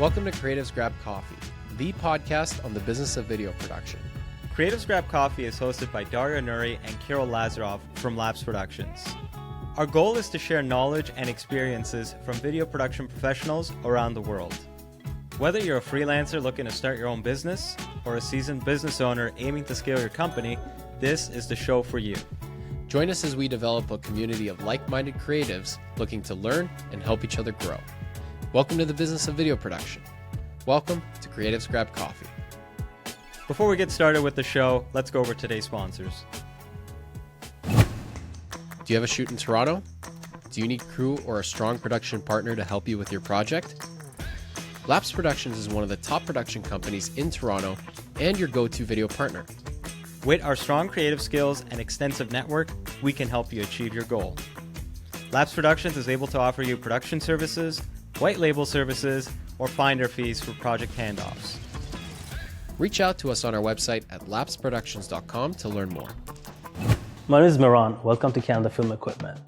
Welcome to Creatives Grab Coffee, the podcast on the business of video production. Creatives Grab Coffee is hosted by Dario, Nouri, and Kyrill Lazarov from LAPSE Productions. Our goal is to share knowledge and experiences from video production professionals around the world. Whether you're a freelancer looking to start your own business or a seasoned business owner aiming to scale your company, this is the show for you. Join us as we develop a community of like-minded creatives looking to learn and help each other grow. Welcome to the business of video production. Welcome to Creatives Grab Coffee. Before we get started with the show, let's go over today's sponsors. Do you have a shoot in Toronto? Do you need crew or a strong production partner to help you with your project? LAPSE Productions is one of the top production companies in Toronto and your go-to video partner. With our strong creative skills and extensive network, we can help you achieve your goal. LAPSE Productions is able to offer you production services, white label services, or finder fees for project handoffs. Reach out to us on our website at lapseproductions.com to learn more. My name is Miran. Welcome to Canada Film Equipment.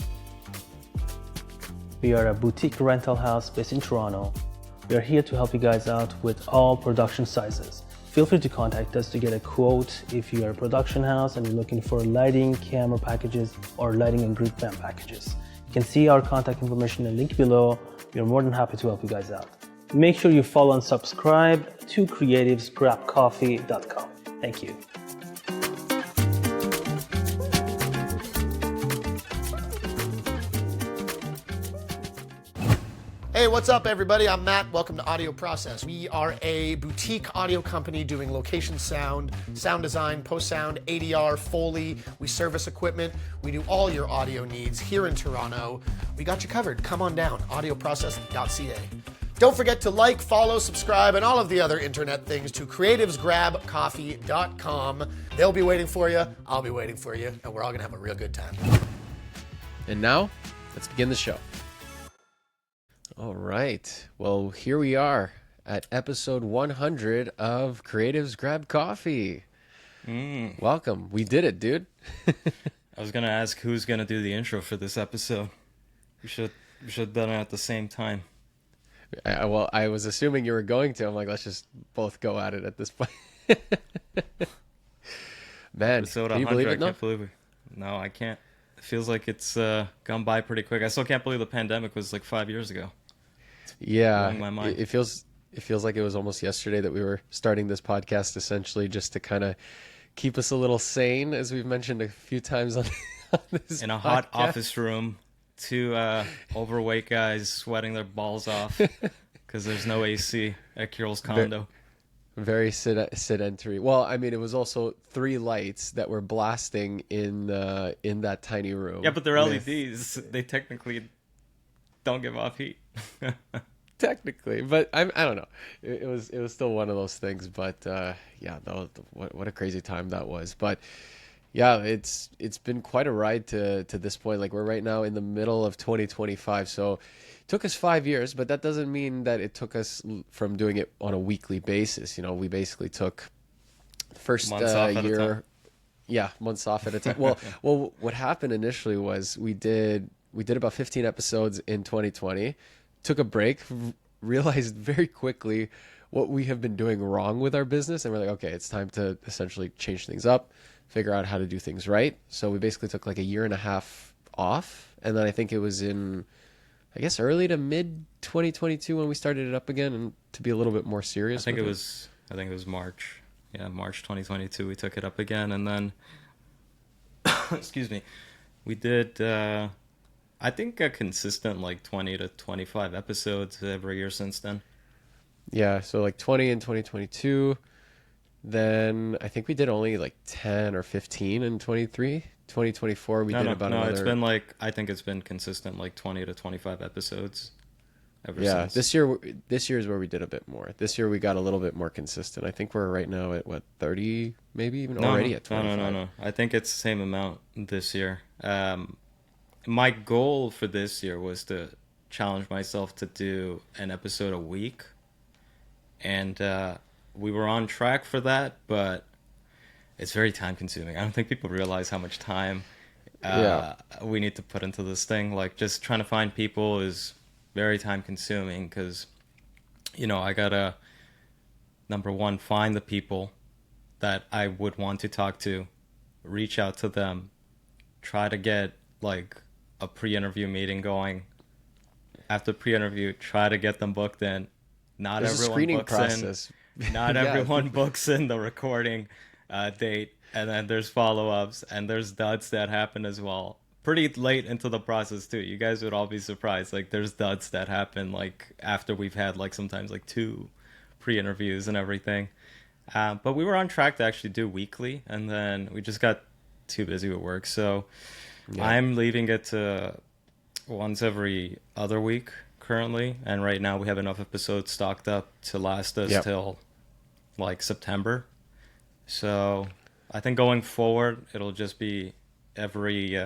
We are a boutique rental house based in Toronto. We are here to help you guys out with all production sizes. Feel free to contact us to get a quote if you are a production house and you're looking for lighting, camera packages, or lighting and grid fan packages. You can see our contact information in the link below. We are more than happy to help you guys out. Make sure you follow and subscribe to creativesgrabcoffee.com. Thank you. Hey, what's up, everybody? I'm Matt. Welcome to Audio Process. We are a boutique audio company doing location sound, sound design, post-sound, ADR, Foley. We service equipment. We do all your audio needs here in Toronto. We got you covered. Come on down, audioprocess.ca. Don't forget to like, follow, subscribe, and all of the other internet things to creativesgrabcoffee.com. They'll be waiting for you. I'll be waiting for you, and we're all going to have a real good time. And now, let's begin the show. All right. Well, here we are at episode 100 of Creatives Grab Coffee. Welcome. We did it, dude. I was going to ask who's going to do the intro for this episode. We should have done it at the same time. Well, I was assuming you were going to. I'm like, let's just both go at it at this point. Man, Episode can you 100, believe it? I can't believe it. No, I can't. It feels like it's gone by pretty quick. I still can't believe the pandemic was like 5 years ago. Yeah, Blowing my mind. it feels like it was almost yesterday that we were starting this podcast, essentially just to kind of keep us a little sane, as we've mentioned a few times on this In a podcast. hot office room, two overweight guys sweating their balls off because there's no AC at Kyrill's condo. Very sedentary. Well, I mean, it was also 3 lights that were blasting in that tiny room. Yeah, but they're with- LEDs. They technically don't give off heat. Technically, but I don't know. It was still one of those things. But yeah, what a crazy time that was. But yeah, it's been quite a ride to this point. Like, we're right now in the middle of 2025. So it took us 5 years, but that doesn't mean that it took us from doing it on a weekly basis. You know, we basically took the first Months off at a year. time. Yeah, months off at a time. Well, what happened initially was we did about 15 episodes in 2020, took a break, realized very quickly what we have been doing wrong with our business, and we're like, okay, it's time to essentially change things up, figure out how to do things right. So we basically took like a year and a half off, and then I think it was in, I guess, early to mid 2022 when we started it up again, and to be a little bit more serious. I think it was March. Yeah, March 2022 we took it up again, and then excuse me, we did I think a consistent like 20 to 25 episodes every year since then. Yeah, so like 20 in 2022. Then I think we did only like 10 or 15 in 23. 2024 we did about another. It's been like, I think it's been consistent like 20 to 25 episodes ever Yeah, since. this year is where we did a bit more. This year we got a little bit more consistent. I think we're right now at what, 30 maybe even already at 25. No. I think it's the same amount this year. My goal for this year was to challenge myself to do an episode a week. And we were on track for that, but it's very time consuming. I don't think people realize how much time we need to put into this thing. Like, just trying to find people is very time consuming because I gotta, number one, find the people that I would want to talk to, reach out to them, try to get like a pre-interview meeting going. After pre-interview, try to get them booked in. Not There's a everyone screening books in. process. Not Yeah, everyone books in the recording date, and then there's follow-ups, and there's duds that happen as well. Pretty late into the process too. You guys would all be surprised. Like there's duds that happen like after we've had like sometimes like 2 pre-interviews and everything. But we were on track to actually do weekly, and then we just got too busy with work. So yeah. I'm leaving it to once every other week currently, and right now we have enough episodes stocked up to last us Yep. till like September. So I think going forward it'll just be every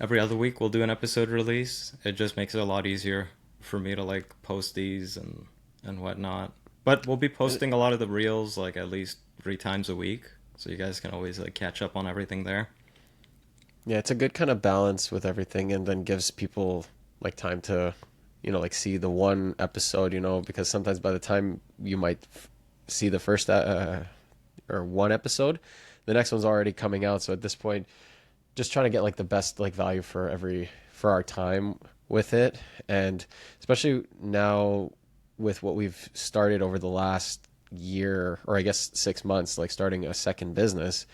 other week we'll do an episode release. It just makes it a lot easier for me to like post these and whatnot. But we'll be posting a lot of the reels like at least 3 times a week, so you guys can always like catch up on everything there. Yeah, it's a good kind of balance with everything, and then gives people like time to, like see the one episode, because sometimes by the time you might see the first or one episode, the next one's already coming out. So at this point, just trying to get like the best like value for our time with it, and especially now with what we've started over the last year, or I guess 6 months, like starting a second business,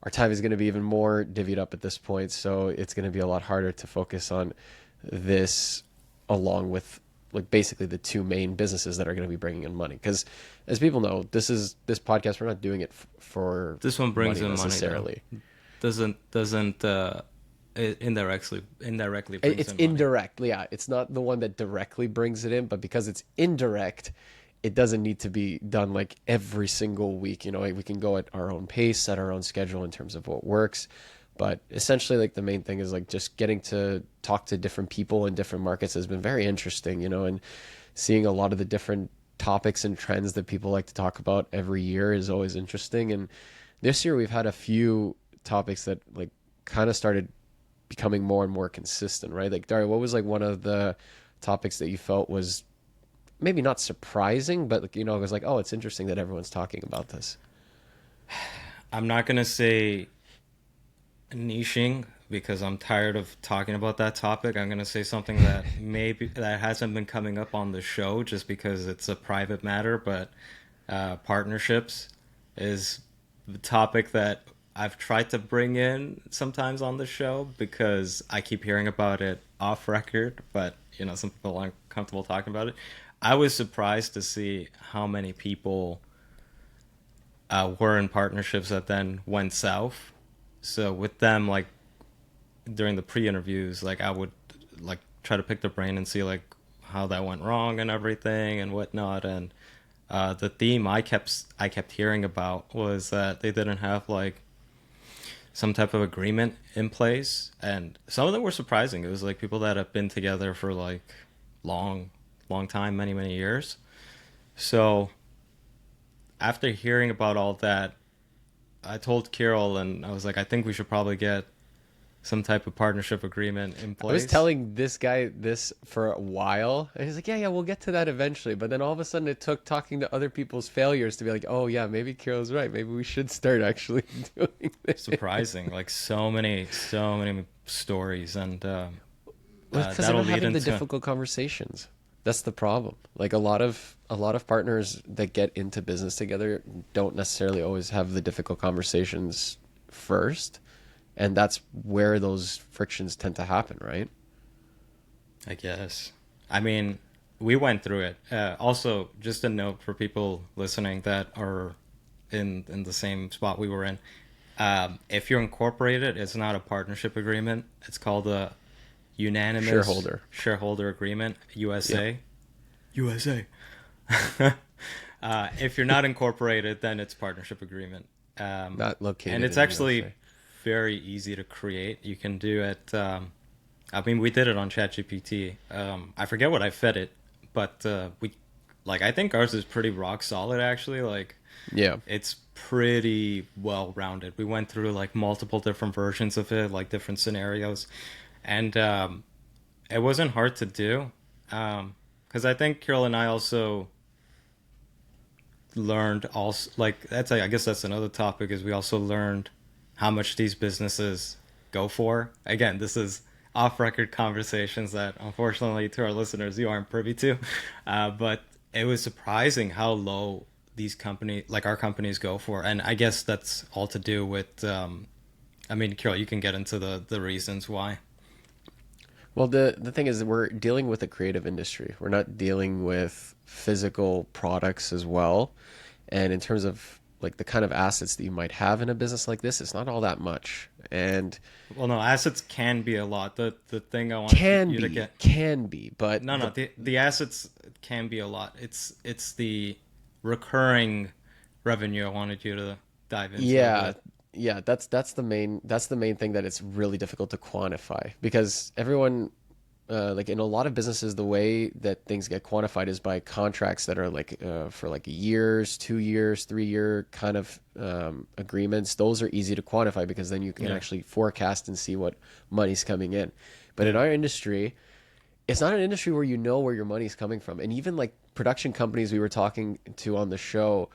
our time is going to be even more divvied up at this point. So it's going to be a lot harder to focus on this along with like basically the 2 main businesses that are going to be bringing in money. Because as people know, this podcast, we're not doing it for This one brings money in money necessarily. Doesn't it indirectly brings It's in money. indirect. Yeah, it's not the one that directly brings it in, but because it's indirect, it doesn't need to be done like every single week. We can go at our own pace, set our own schedule in terms of what works. But essentially, like the main thing is like just getting to talk to different people in different markets has been very interesting, and seeing a lot of the different topics and trends that people like to talk about every year is always interesting. And this year we've had a few topics that like kind of started becoming more and more consistent, right? Like Dario, what was like one of the topics that you felt was maybe not surprising, but like, it was like, oh, it's interesting that everyone's talking about this? I'm not gonna say niching because I'm tired of talking about that topic. I'm gonna say something that maybe that hasn't been coming up on the show just because it's a private matter, but partnerships is the topic that I've tried to bring in sometimes on the show because I keep hearing about it off record, but some people aren't comfortable talking about it. I was surprised to see how many people were in partnerships that then went south. So with them, like during the pre-interviews, like I would like try to pick their brain and see like how that went wrong and everything and whatnot. And the theme I kept hearing about was that they didn't have like some type of agreement in place, and some of them were surprising. It was like people that have been together for like long time, many years. So after hearing about all that, I told Kyrill, and I was like, I think we should probably get some type of partnership agreement in place. I was telling this guy this for a while, and he's like, yeah, we'll get to that eventually. But then all of a sudden it took talking to other people's failures to be like, oh yeah, maybe Kirill's right. Maybe we should start actually doing this. Surprising, like so many stories, and Because they're not having the difficult conversations. That's the problem. Like a lot of partners that get into business together don't necessarily always have the difficult conversations first, and that's where those frictions tend to happen, right? I guess. I mean, we went through it. Also, just a note for people listening that are in the same spot we were in. If you're incorporated, it's not a partnership agreement. It's called a unanimous shareholder agreement, USA. USA. If you're not incorporated, then it's partnership agreement. Not located. And it's actually USA. Very easy to create. You can do it. I mean, we did it on ChatGPT. I forget what I fed it, but I think ours is pretty rock solid actually. Like, yeah, it's pretty well rounded. We went through like multiple different versions of it, like different scenarios, and it wasn't hard to do. Because I think Kyrill and I also learned I guess that's another topic, is we also learned how much these businesses go for. Again, this is off record conversations that unfortunately to our listeners you aren't privy to, but it was surprising how low these companies, like our companies, go for. And I guess that's all to do with I mean, Kyrill, you can get into the reasons why. Well, the thing is that we're dealing with a creative industry. We're not dealing with physical products as well. And in terms of like the kind of assets that you might have in a business like this, it's not all that much. And well, no, assets can be a lot. The thing I want you to get can be, but the assets can be a lot. It's the recurring revenue I wanted you to dive into. Yeah, that's the main thing, that it's really difficult to quantify, because everyone like in a lot of businesses, the way that things get quantified is by contracts that are like for like years, 2 years, 3 year kind of agreements. Those are easy to quantify because then you can actually forecast and see what money's coming in. But in our industry, it's not an industry where you know where your money's coming from. And even like production companies we were talking to on the show,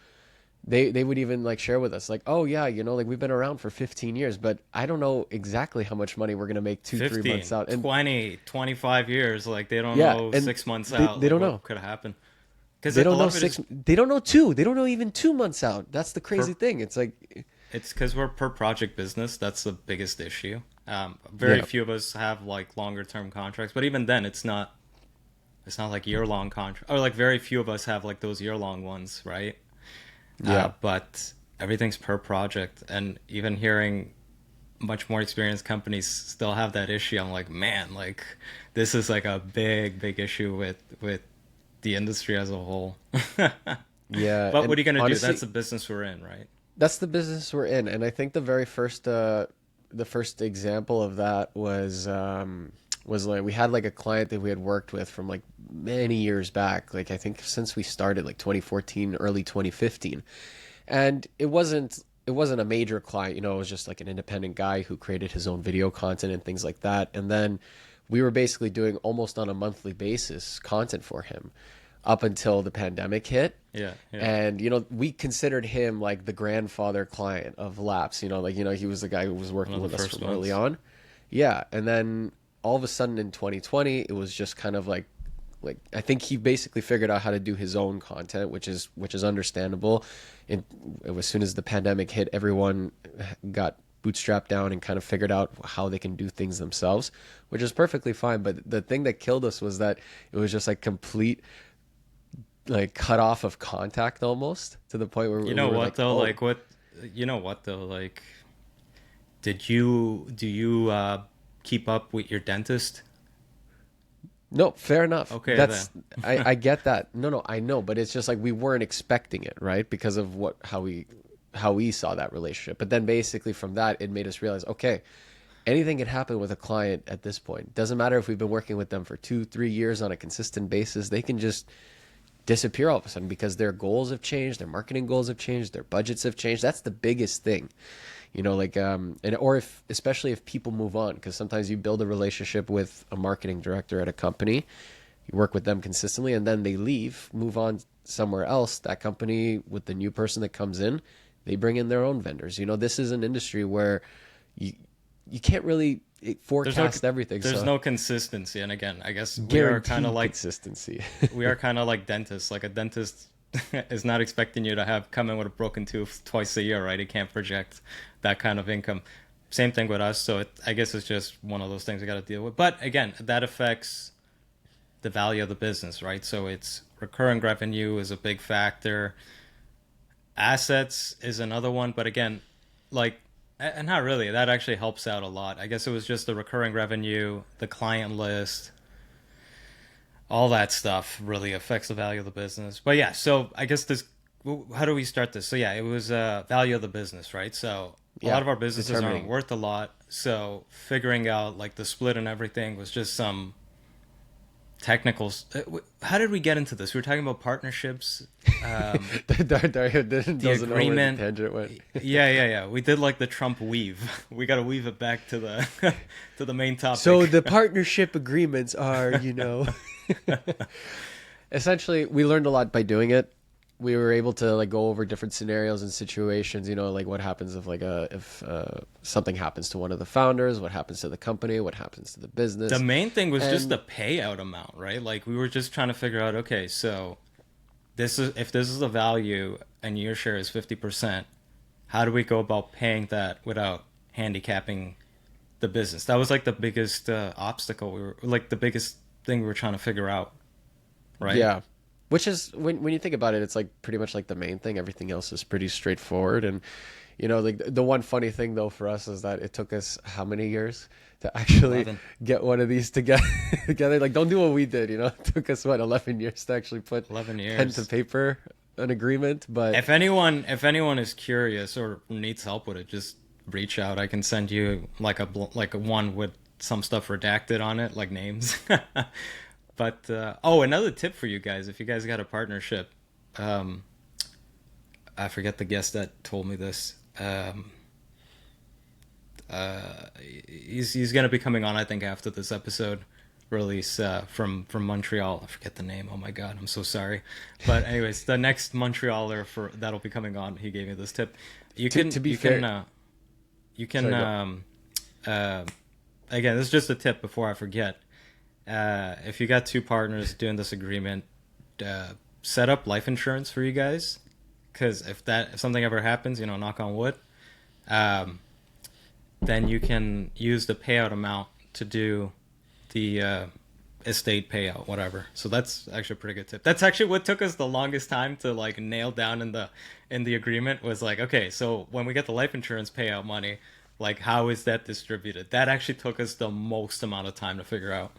they would even like share with us like, oh yeah, you know, like we've been around for 15 years, but I don't know exactly how much money we're going to make 2-3 months out. And 20, 25 years, like they don't know 6 months out. They don't know what could happen. Because they don't know they don't know 2. They don't know even 2 months out. That's the crazy thing. It's like, it's because we're per project business. That's the biggest issue. Very few of us have like longer term contracts, but even then it's not like year-long contract, or like very few of us have like those year-long ones, right? But everything's per project, and even hearing much more experienced companies still have that issue, I'm like, man, like this is like a big issue with the industry as a whole. Yeah. But what are you gonna do? That's the business we're in, right? That's the business we're in. And I think the very first the first example of that was like we had like a client that we had worked with from like many years back, like I think since we started like 2014, early 2015. And it wasn't a major client, you know, it was just like an independent guy who created his own video content and things like that. And then we were basically doing almost on a monthly basis content for him up until the pandemic hit. Yeah. And, you know, we considered him like the grandfather client of LAPSE, you know, like, you know, he was the guy who was working with us from early on. Yeah. And then all of a sudden in 2020, it was just kind of like I think he basically figured out how to do his own content, which is understandable. And as soon as the pandemic hit, everyone got bootstrapped down and kind of figured out how they can do things themselves, which is perfectly fine. But the thing that killed us was that it was just like complete like cut off of contact almost, to the point where you know what though, like what you know what though, like do you keep up with your dentist? No, fair enough. Okay, that's I get that. No, I know, but it's just like we weren't expecting it, right? Because of how we saw that relationship. But then basically from that, it made us realize, okay, anything can happen with a client at this point. Doesn't matter if we've been working with them for 2-3 years on a consistent basis. They can just disappear all of a sudden because their goals have changed, their marketing goals have changed, their budgets have changed. That's the biggest thing. You know, like, especially if people move on, because sometimes you build a relationship with a marketing director at a company, you work with them consistently, and then they leave, move on somewhere else. That company, with the new person that comes in, they bring in their own vendors. You know, this is an industry where you can't really forecast everything. There's no consistency, and again, I guess we are kind of like consistency. We are kind of like dentists. Like a dentist is not expecting you to come in with a broken tooth twice a year, right? It can't project that kind of income. Same thing with us. So I guess it's just one of those things we got to deal with. But again, that affects the value of the business, right? So it's recurring revenue is a big factor. Assets is another one. But again, like, and not really, that actually helps out a lot. I guess it was just the recurring revenue, the client list, all that stuff really affects the value of the business. But yeah, so I guess how do we start this? So yeah, it was value of the business, right? So a lot of our businesses aren't worth a lot. So figuring out like the split and everything was just some technicals. How did we get into this? We were talking about partnerships. Dario doesn't know where the tangent went. Yeah. We did like the Trump weave. We got to weave it back to the main topic. So the partnership agreements are, you know. essentially we learned a lot by doing it. We were able to like go over different scenarios and situations, like what happens if something happens to one of the founders, what happens to the company, what happens to the business. The main thing was just the payout amount, right? Like we were just trying to figure out, okay, so if this is the value and your share is 50%, how do we go about paying that without handicapping the business? That was like the biggest obstacle. The biggest thing we were trying to figure out, right? Yeah. Which is, when you think about it, it's like pretty much like the main thing. Everything else is pretty straightforward. And, like the one funny thing though for us is that it took us how many years to actually 11. get one of these together? Like, don't do what we did, It took us, 11 years to actually put 11 years. pen to paper an agreement. But if anyone is curious or needs help with it, just reach out. I can send you like a one with some stuff redacted on it, like names. But another tip for you guys: if you guys got a partnership, I forget the guest that told me this. He's gonna be coming on, I think, after this episode release from Montreal. I forget the name. Oh my god, I'm so sorry. But anyways, the next Montrealer that'll be coming on, he gave me this tip. Again, this is just a tip before I forget. If you got two partners doing this agreement, set up life insurance for you guys, because if something ever happens, knock on wood, then you can use the payout amount to do the estate payout, whatever. So that's actually a pretty good tip. That's actually what took us the longest time to like nail down in the agreement, was like, okay, so when we get the life insurance payout money, like how is that distributed? That actually took us the most amount of time to figure out.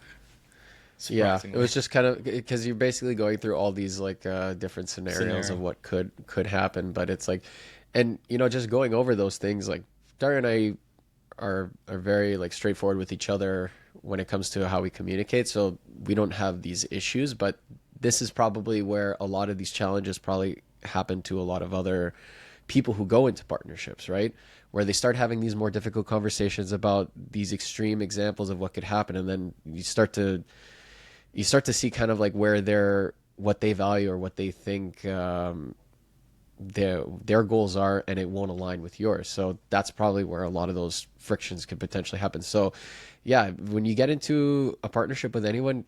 Yeah, it was just kind of because you're basically going through all these like different scenarios of what could happen, but it's like, and just going over those things, like Dario and I are very like straightforward with each other when it comes to how we communicate, so we don't have these issues. But this is probably where a lot of these challenges probably happen to a lot of other people who go into partnerships, right? Where they start having these more difficult conversations about these extreme examples of what could happen, and then you start to see kind of like what they value or what they think their goals are, and it won't align with yours. So that's probably where a lot of those frictions could potentially happen. So yeah, when you get into a partnership with anyone,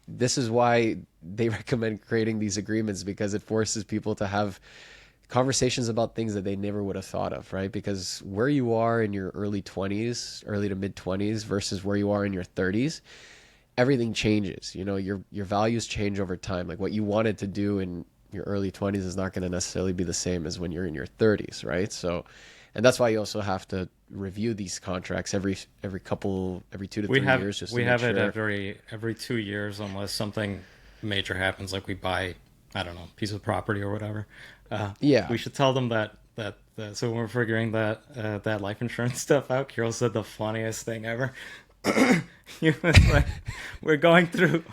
this is why they recommend creating these agreements, because it forces people to have conversations about things that they never would have thought of, right? Because where you are in your early to mid 20s versus where you are in your 30s, everything changes. Your values change over time. Like what you wanted to do in your early 20s is not going to necessarily be the same as when you're in your 30s, right? So, and that's why you also have to review these contracts every 2 to 3 years. Just we have it every 2 years, unless something major happens, like we buy, I don't know, a piece of property or whatever. We should tell them that so when we're figuring that life insurance stuff out, Kyrill said the funniest thing ever. He was like, we're going through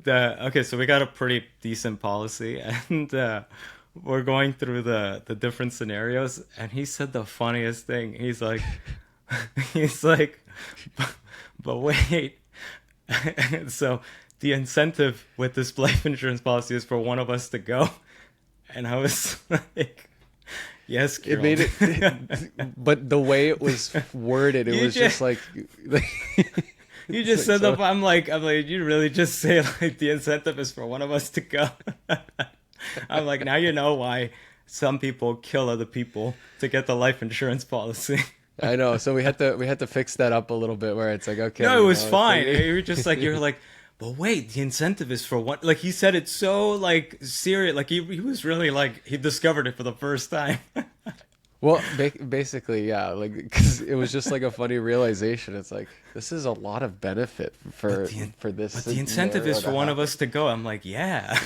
so we got a pretty decent policy, and we're going through the different scenarios, and he said the funniest thing. He's like but wait, so the incentive with this life insurance policy is for one of us to go. And I was like, yes, Kyrill. It made it, but the way it was worded, it was just like you just said that. I'm like, you really just say like the incentive is for one of us to go. I'm like, now you know why some people kill other people to get the life insurance policy. I know. So we had to fix that up a little bit, where it's like, okay. No, it was fine. You're just like, you're like, but wait, the incentive is for what? Like he said it so like serious, like he was really like he discovered it for the first time. Well, basically, yeah, like because it was just like a funny realization. It's like this is a lot of benefit for this. But the incentive is for one of us to go. I'm like, yeah,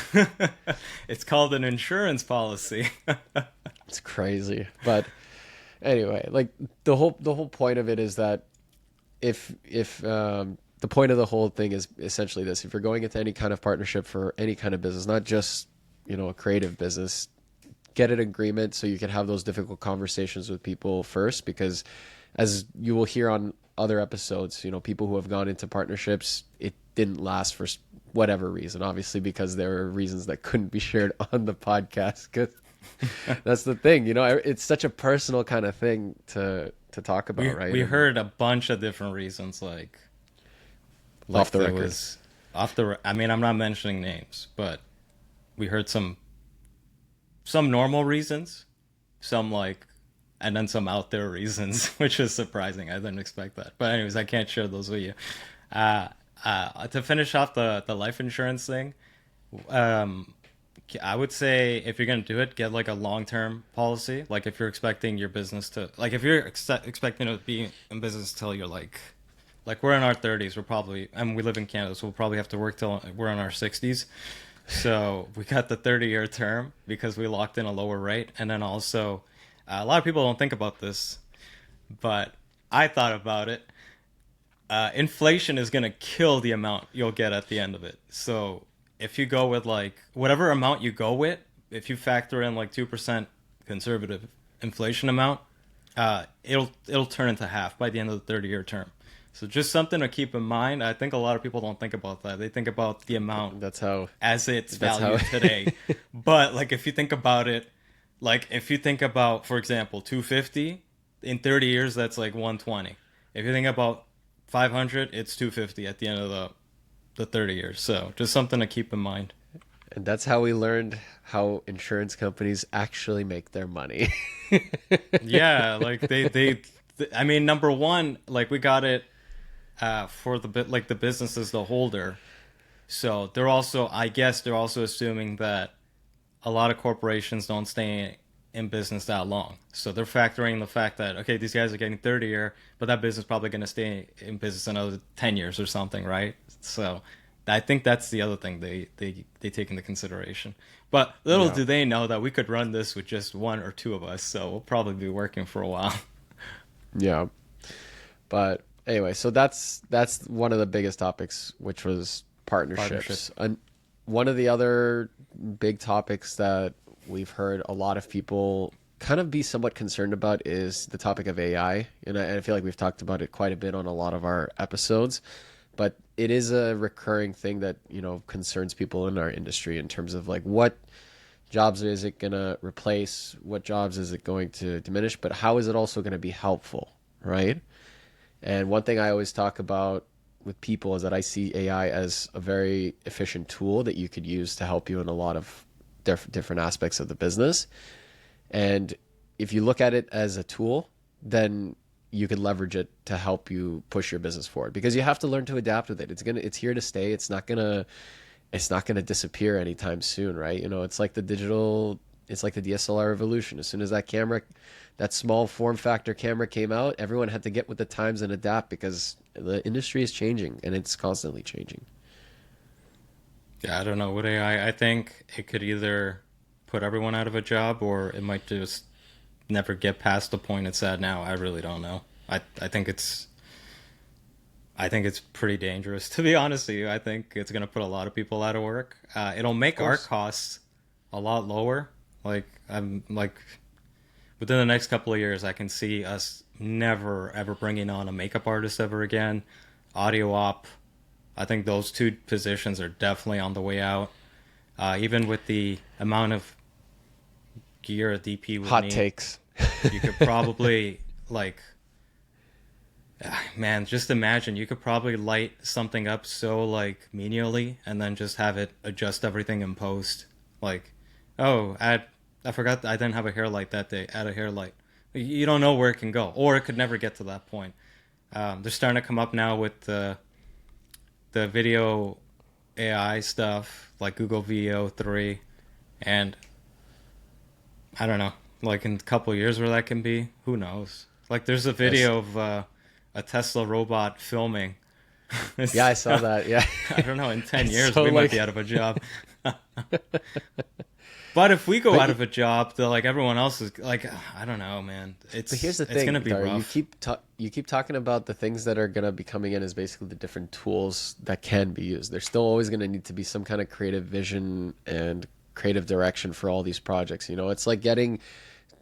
it's called an insurance policy. It's crazy, but anyway, like the whole point of it is that if the point of the whole thing is essentially this: if you're going into any kind of partnership for any kind of business, not just a creative business, get an agreement so you can have those difficult conversations with people first, because as you will hear on other episodes, people who have gone into partnerships, it didn't last for whatever reason. Obviously, because there were reasons that couldn't be shared on the podcast. Because that's the thing, you know, it's such a personal kind of thing to talk about, right? We And heard a bunch of different reasons, off the there record. was off the. I mean, I'm not mentioning names, but we heard some normal reasons, some and then some out there reasons, which is surprising. I didn't expect that. But anyways, I can't share those with you. To finish off the life insurance thing, I would say if you're gonna do it, get like a long-term policy. Like if you're expecting your business to, like if you're expecting to be in business till you're like we're in our 30s, we're probably, and we live in Canada, so we'll probably have to work till we're in our 60s. So we got the 30-year term because we locked in a lower rate, and then also a lot of people don't think about this, but I thought about it. Inflation is gonna kill the amount you'll get at the end of it. So if you go with like whatever amount you go with, if you factor in like 2% conservative inflation amount, it'll turn into half by the end of the 30-year term. So just something to keep in mind. I think a lot of people don't think about that. They think about the amount as its value today. But like if you think about it, like if you think about, for example, 250 in 30 years, that's like 120. If you think about 500, it's 250 at the end of the 30 years. So just something to keep in mind. And that's how we learned how insurance companies actually make their money. Yeah, like they I mean, number one, like we got it for the business as the holder. So I guess they're also assuming that a lot of corporations don't stay in business that long. So they're factoring the fact that, okay, these guys are getting 30 year, but that business is probably going to stay in business another 10 years or something, right? So I think that's the other thing they take into consideration. But little do they know that we could run this with just one or two of us, so we'll probably be working for a while. Yeah. But anyway, so that's one of the biggest topics, which was partnerships. And one of the other big topics that we've heard a lot of people kind of be somewhat concerned about is the topic of AI. And I feel like we've talked about it quite a bit on a lot of our episodes, but it is a recurring thing that, you know, concerns people in our industry in terms of like what jobs is it going to replace, what jobs is it going to diminish, but how is it also going to be helpful, right? And one thing I always talk about with people is that I see AI as a very efficient tool that you could use to help you in a lot of different aspects of the business. And if you look at it as a tool, then you can leverage it to help you push your business forward, because you have to learn to adapt with it. It's here to stay. It's not gonna disappear anytime soon, right? You know, it's like the DSLR revolution. As soon as that small form factor camera came out, everyone had to get with the times and adapt, because the industry is changing and it's constantly changing. Yeah, I don't know. With AI, I think it could either put everyone out of a job, or it might just never get past the point it's at now. I really don't know. I think it's pretty dangerous, to be honest with you. I think it's going to put a lot of people out of work. It'll make our costs a lot lower. Like within the next couple of years, I can see us never ever bringing on a makeup artist ever again. Audio op, I think those two positions are definitely on the way out. Even with the amount of gear a DP would Hot need, takes. you could probably man, just imagine you could probably light something up so like menially, and then just have it adjust everything in post. Like, oh, I forgot I didn't have a hair light that day. Add a hair light. You don't know where it can go, or it could never get to that point. They're starting to come up now with the video AI stuff, like Google VO3, and I don't know, like in a couple of years where that can be, who knows? Like there's a video of a Tesla robot filming. Yeah, I saw that. Yeah. I don't know, in 10 years so we might be out of a job. But if we go out of a job, like everyone else is like, I don't know, man. But here's the thing, it's gonna be Dario, rough. you keep talking about the things that are gonna be coming in as basically the different tools that can be used. There's still always gonna need to be some kind of creative vision and creative direction for all these projects. You know, it's like getting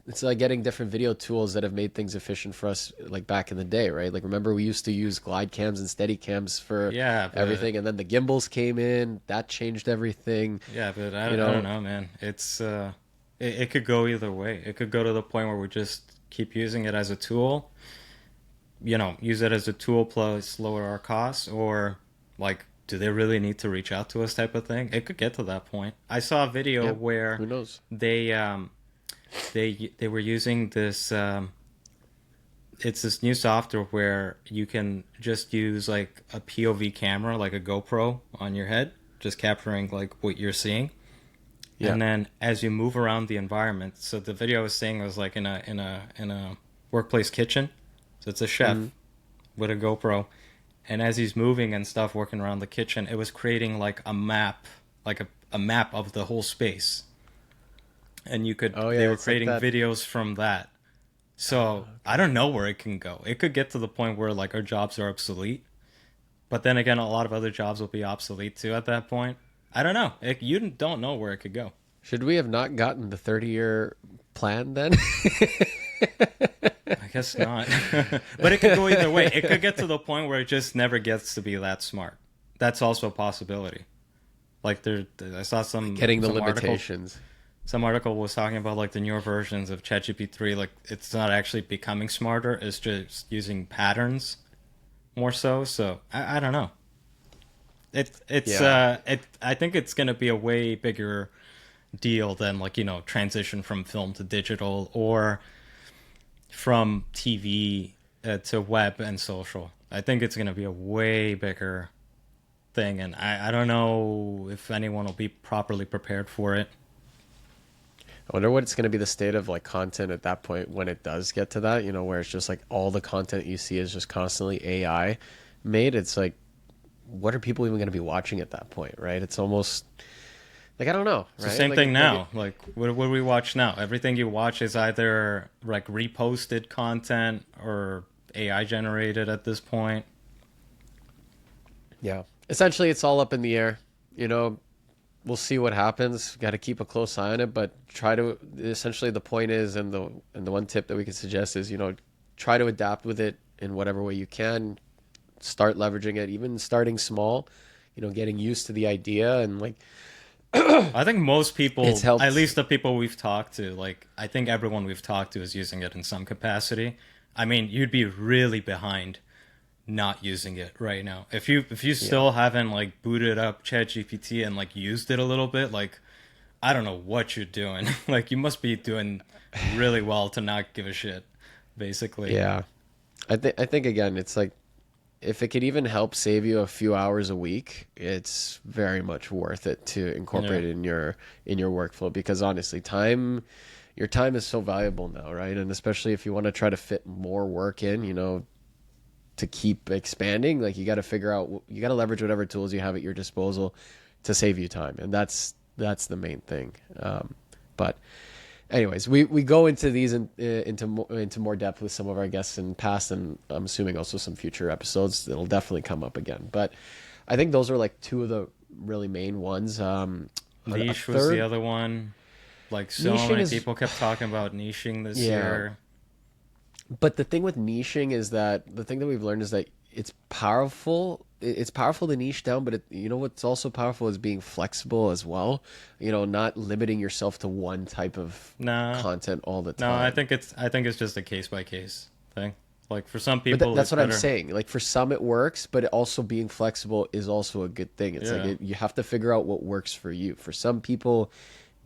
it's like getting different video tools that have made things efficient for us, like back in the day, right? Like, remember we used to use glide cams and steady cams for everything, and then the gimbals came in, that changed everything. Yeah, but I don't know, man. It's it could go either way. It could go to the point where we just keep using it as a tool, use it as a tool plus lower our costs, or like, do they really need to reach out to us type of thing? It could get to that point. I saw a video where who knows? They were using this it's this new software where you can just use like a POV camera, like a GoPro on your head, just capturing like what you're seeing. Yeah. And then as you move around the environment, so the video I was saying was like in a workplace kitchen. So it's a chef with a GoPro, and as he's moving and stuff, working around the kitchen, it was creating like a map, like a map of the whole space. And you could, they were creating videos from that. So I don't know where it can go. It could get to the point where like our jobs are obsolete. But then again, a lot of other jobs will be obsolete too at that point. I don't know. You don't know where it could go. Should we have not gotten the 30-year plan then? I guess not. But it could go either way. It could get to the point where it just never gets to be that smart. That's also a possibility. Like I saw getting the limitations. Some article was talking about like the newer versions of ChatGPT 3, like it's not actually becoming smarter, it's just using patterns more so. So I don't know. I think it's gonna be a way bigger deal than like, transition from film to digital or from TV to web and social. I think it's gonna be a way bigger thing, and I don't know if anyone will be properly prepared for it. I wonder what it's going to be the state of like content at that point when it does get to that, where it's just like all the content you see is just constantly AI made. It's like, what are people even going to be watching at that point, right? It's almost like, I don't know. It's the same thing now. Like, what do we watch now? Everything you watch is either like reposted content or AI generated at this point. Yeah. Essentially, it's all up in the air, We'll see what happens. Got to keep a close eye on it, but essentially the point is, and the one tip that we can suggest is, try to adapt with it in whatever way you can. Start leveraging it, even starting small, getting used to the idea. And like, I think most people, at least the people we've talked to, like, I think everyone we've talked to is using it in some capacity. I mean, you'd be really behind not using it right now. If you still haven't like booted up ChatGPT and like used it a little bit, like, I don't know what you're doing. Like, you must be doing really well to not give a shit, basically. Yeah. I think again, it's like, if it could even help save you a few hours a week, it's very much worth it to incorporate it in your workflow, because honestly, your time is so valuable now, right? And especially if you want to try to fit more work in, to keep expanding, like, you got to leverage whatever tools you have at your disposal to save you time. And that's the main thing. But anyways, we go into these into more depth with some of our guests in past, and I'm assuming also some future episodes that'll definitely come up again. But I think those are like two of the really main ones. Niche was the other one. Like, so many people kept talking about niching this year. But the thing with niching is that the thing that we've learned is that it's powerful. It's powerful to niche down, but what's also powerful is being flexible as well. Not limiting yourself to one type of content all the time. No, I think it's just a case by case thing. Like, for some people, that's what I'm saying. Like, for some it works, but also being flexible is also a good thing. It's like you have to figure out what works for you. For some people,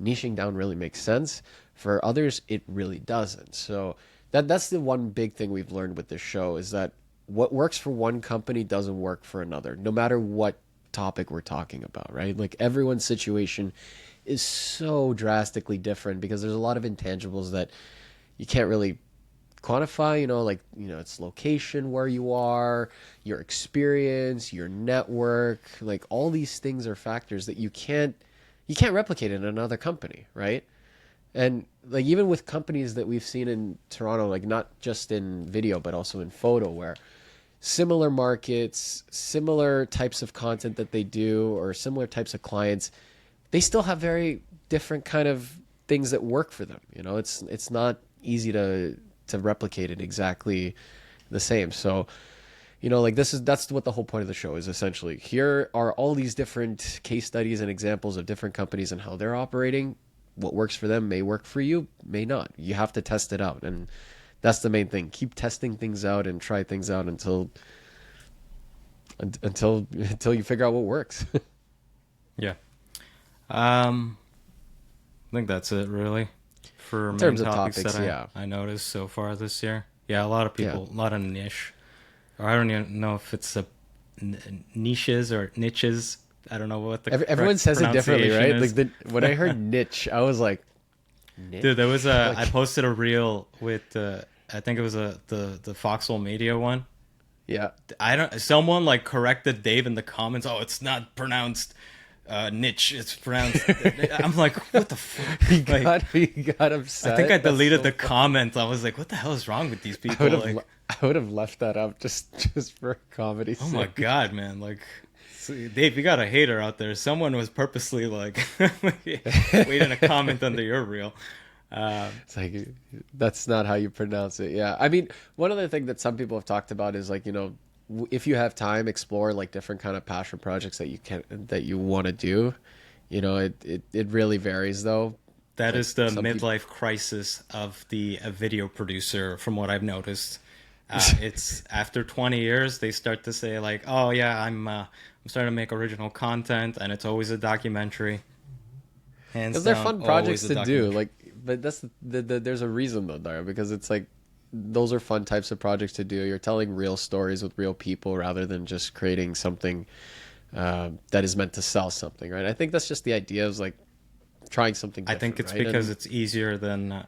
niching down really makes sense. For others, it really doesn't. So that's the one big thing we've learned with this show, is that what works for one company doesn't work for another, no matter what topic we're talking about, right? Like, everyone's situation is so drastically different because there's a lot of intangibles that you can't really quantify, it's location, where you are, your experience, your network, like, all these things are factors that you can't replicate in another company, right? And like, even with companies that we've seen in Toronto, like, not just in video, but also in photo, where similar markets, similar types of content that they do, or similar types of clients, they still have very different kind of things that work for them. It's not easy to replicate it exactly the same. So, you know, like that's what the whole point of the show is essentially. Here are all these different case studies and examples of different companies and how they're operating. What works for them may work for you, may not. You have to test it out, and that's the main thing. Keep testing things out and try things out until you figure out what works. Yeah. I think that's it really for In main terms of topics topics, that yeah. I noticed so far this year. Yeah, a lot of people, a lot of niche. Or I don't even know if it's niches or niches. I don't know what the Everyone says it differently, right? is. Like when I heard niche, I was like, niche? Dude, there was I posted a reel with I think it was the Foxhole Media one. Yeah. Someone like corrected Dave in the comments. Oh, it's not pronounced niche. It's pronounced. I'm like, what the fuck? He Like, got upset. I think I That's deleted so the funny. comment. I was like, what the hell is wrong with these people? I would have left that up just for comedy. Oh my god, man! Like, Dave, you got a hater out there. Someone was purposely like waiting to comment under your reel. It's like, that's not how you pronounce it. Yeah. I mean, one other thing that some people have talked about is like, you know, if you have time, explore like different kind of passion projects that you want to do. You know, it really varies though. That Like, is the some midlife crisis of the video producer, from what I've noticed. It's after 20 years, they start to say like, "Oh yeah, I'm starting to make original content," and it's always a documentary. Because they're fun projects to do. Like, but that's there's a reason though, Dario, because it's like those are fun types of projects to do. You're telling real stories with real people rather than just creating something that is meant to sell something, right? I think that's just the idea of like trying something I different, think it's right? because And it's easier than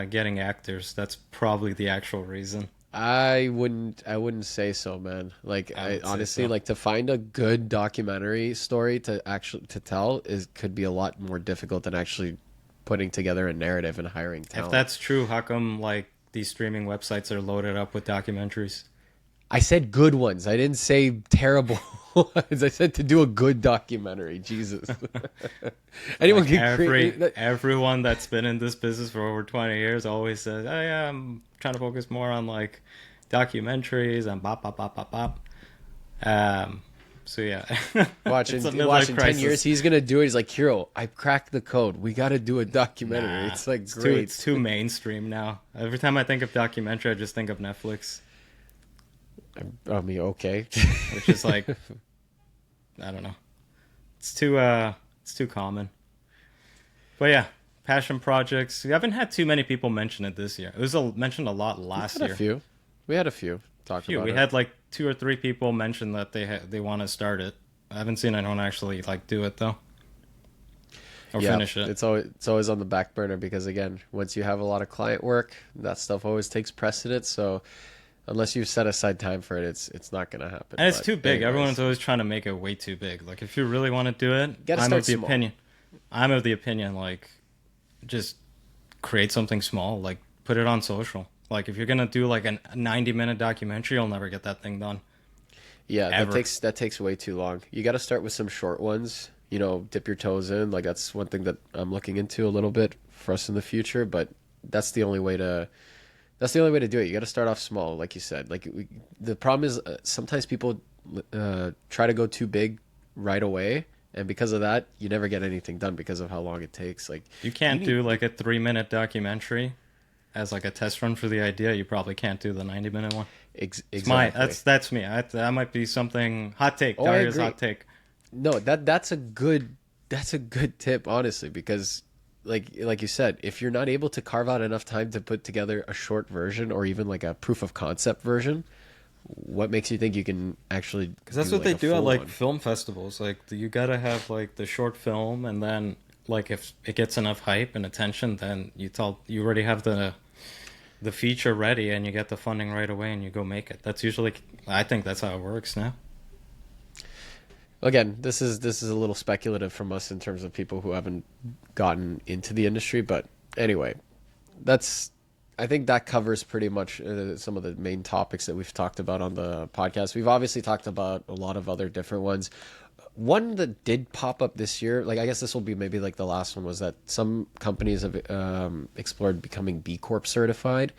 getting actors. That's probably the actual reason. I wouldn't say so, man. Like I I would say honestly so. like to find a good documentary story to actually to tell could be a lot more difficult than actually putting together a narrative and hiring talent. If that's true, how come like these streaming websites are loaded up with documentaries? I said good ones. I didn't say terrible ones. I said to do a good documentary. Jesus. Anyone can create that. Everyone that's been in this business for over 20 years always says, "Oh yeah, I'm trying to focus more on like documentaries and bop bop bop bop bop." So yeah, Watch It's a in midlife 10 crisis. years, he's going to do it. He's like, Kyrill, I cracked the code. We got to do a documentary. Nah, It's like, it's great. It's too mainstream now. Every time I think of documentary, I just think of Netflix, I mean, okay. which is like, I don't know. It's too common. But yeah, passion projects. We haven't had too many people mention it this year. It was mentioned a lot last We had year. a few. We had a few talk about We it. had like 2 or 3 people mention that they want to start it. I haven't seen anyone actually like do it though, or finish it. It's always on the back burner because again, once you have a lot of client work, that stuff always takes precedence. So unless you set aside time for it, it's not gonna happen. And it's But too big. anyways, Everyone's always trying to make it way too big. Like if you really want to do it, Gotta I'm start of the small. opinion like just create something small. Like put it on social. Like if you're gonna do like a 90-minute documentary, you'll never get that thing done. yeah, ever. that takes way too long. You got to start with some short ones. You know, dip your toes in. Like that's one thing that I'm looking into a little bit for us in the future. But that's the only way to do it. You got to start off small, like you said. Like the problem is sometimes people try to go too big right away, and because of that, you never get anything done because of how long it takes. Like You can't do like a 3-minute documentary as like a test run for the idea. You probably can't do the 90-minute one. exactly. That's me. That might be something hot take. Oh, I Dario's agree. hot take. No, that's a good tip, honestly, because like you said, if you're not able to carve out enough time to put together a short version or even like a proof of concept version, what makes you think you can actually? Because that's do, what like, they a do at full like one? film festivals. Like you gotta have like the short film, and then like if it gets enough hype and attention, then you already have the feature ready, and you get the funding right away, and you go make it. That's usually, I think that's how it works now. Again, this is a little speculative from us in terms of people who haven't gotten into the industry, but anyway, I think that covers pretty much some of the main topics that we've talked about on the podcast. We've obviously talked about a lot of other different ones. One that did pop up this year, like I guess this will be maybe like the last one, was that some companies have explored becoming B Corp certified.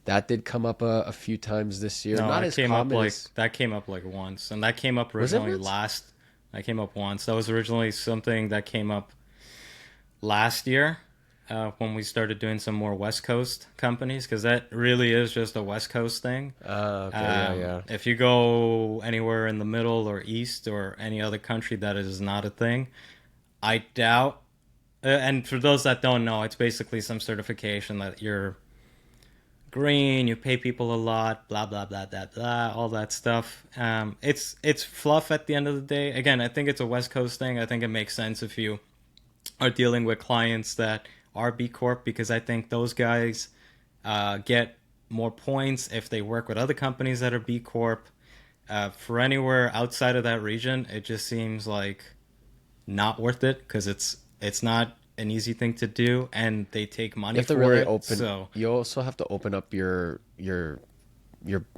That did come up a few times this year. No, Not that as came up common like as that came up like once, and that came up was it originally once? last. That came up once. That was originally something that came up last year when we started doing some more West Coast companies, because that really is just a West Coast thing. Okay, yeah. If you go anywhere in the middle or east or any other country, that is not a thing. I doubt. And for those that don't know, it's basically some certification that you're green, you pay people a lot, blah blah blah blah blah, all that stuff. It's fluff at the end of the day. Again, I think it's a West Coast thing. I think it makes sense if you are dealing with clients that are B Corp, because I think those guys get more points if they work with other companies that are B Corp. For anywhere outside of that region, it just seems like not worth it, because it's not an easy thing to do, and they take money You have to for really it. open. So You also have to open up your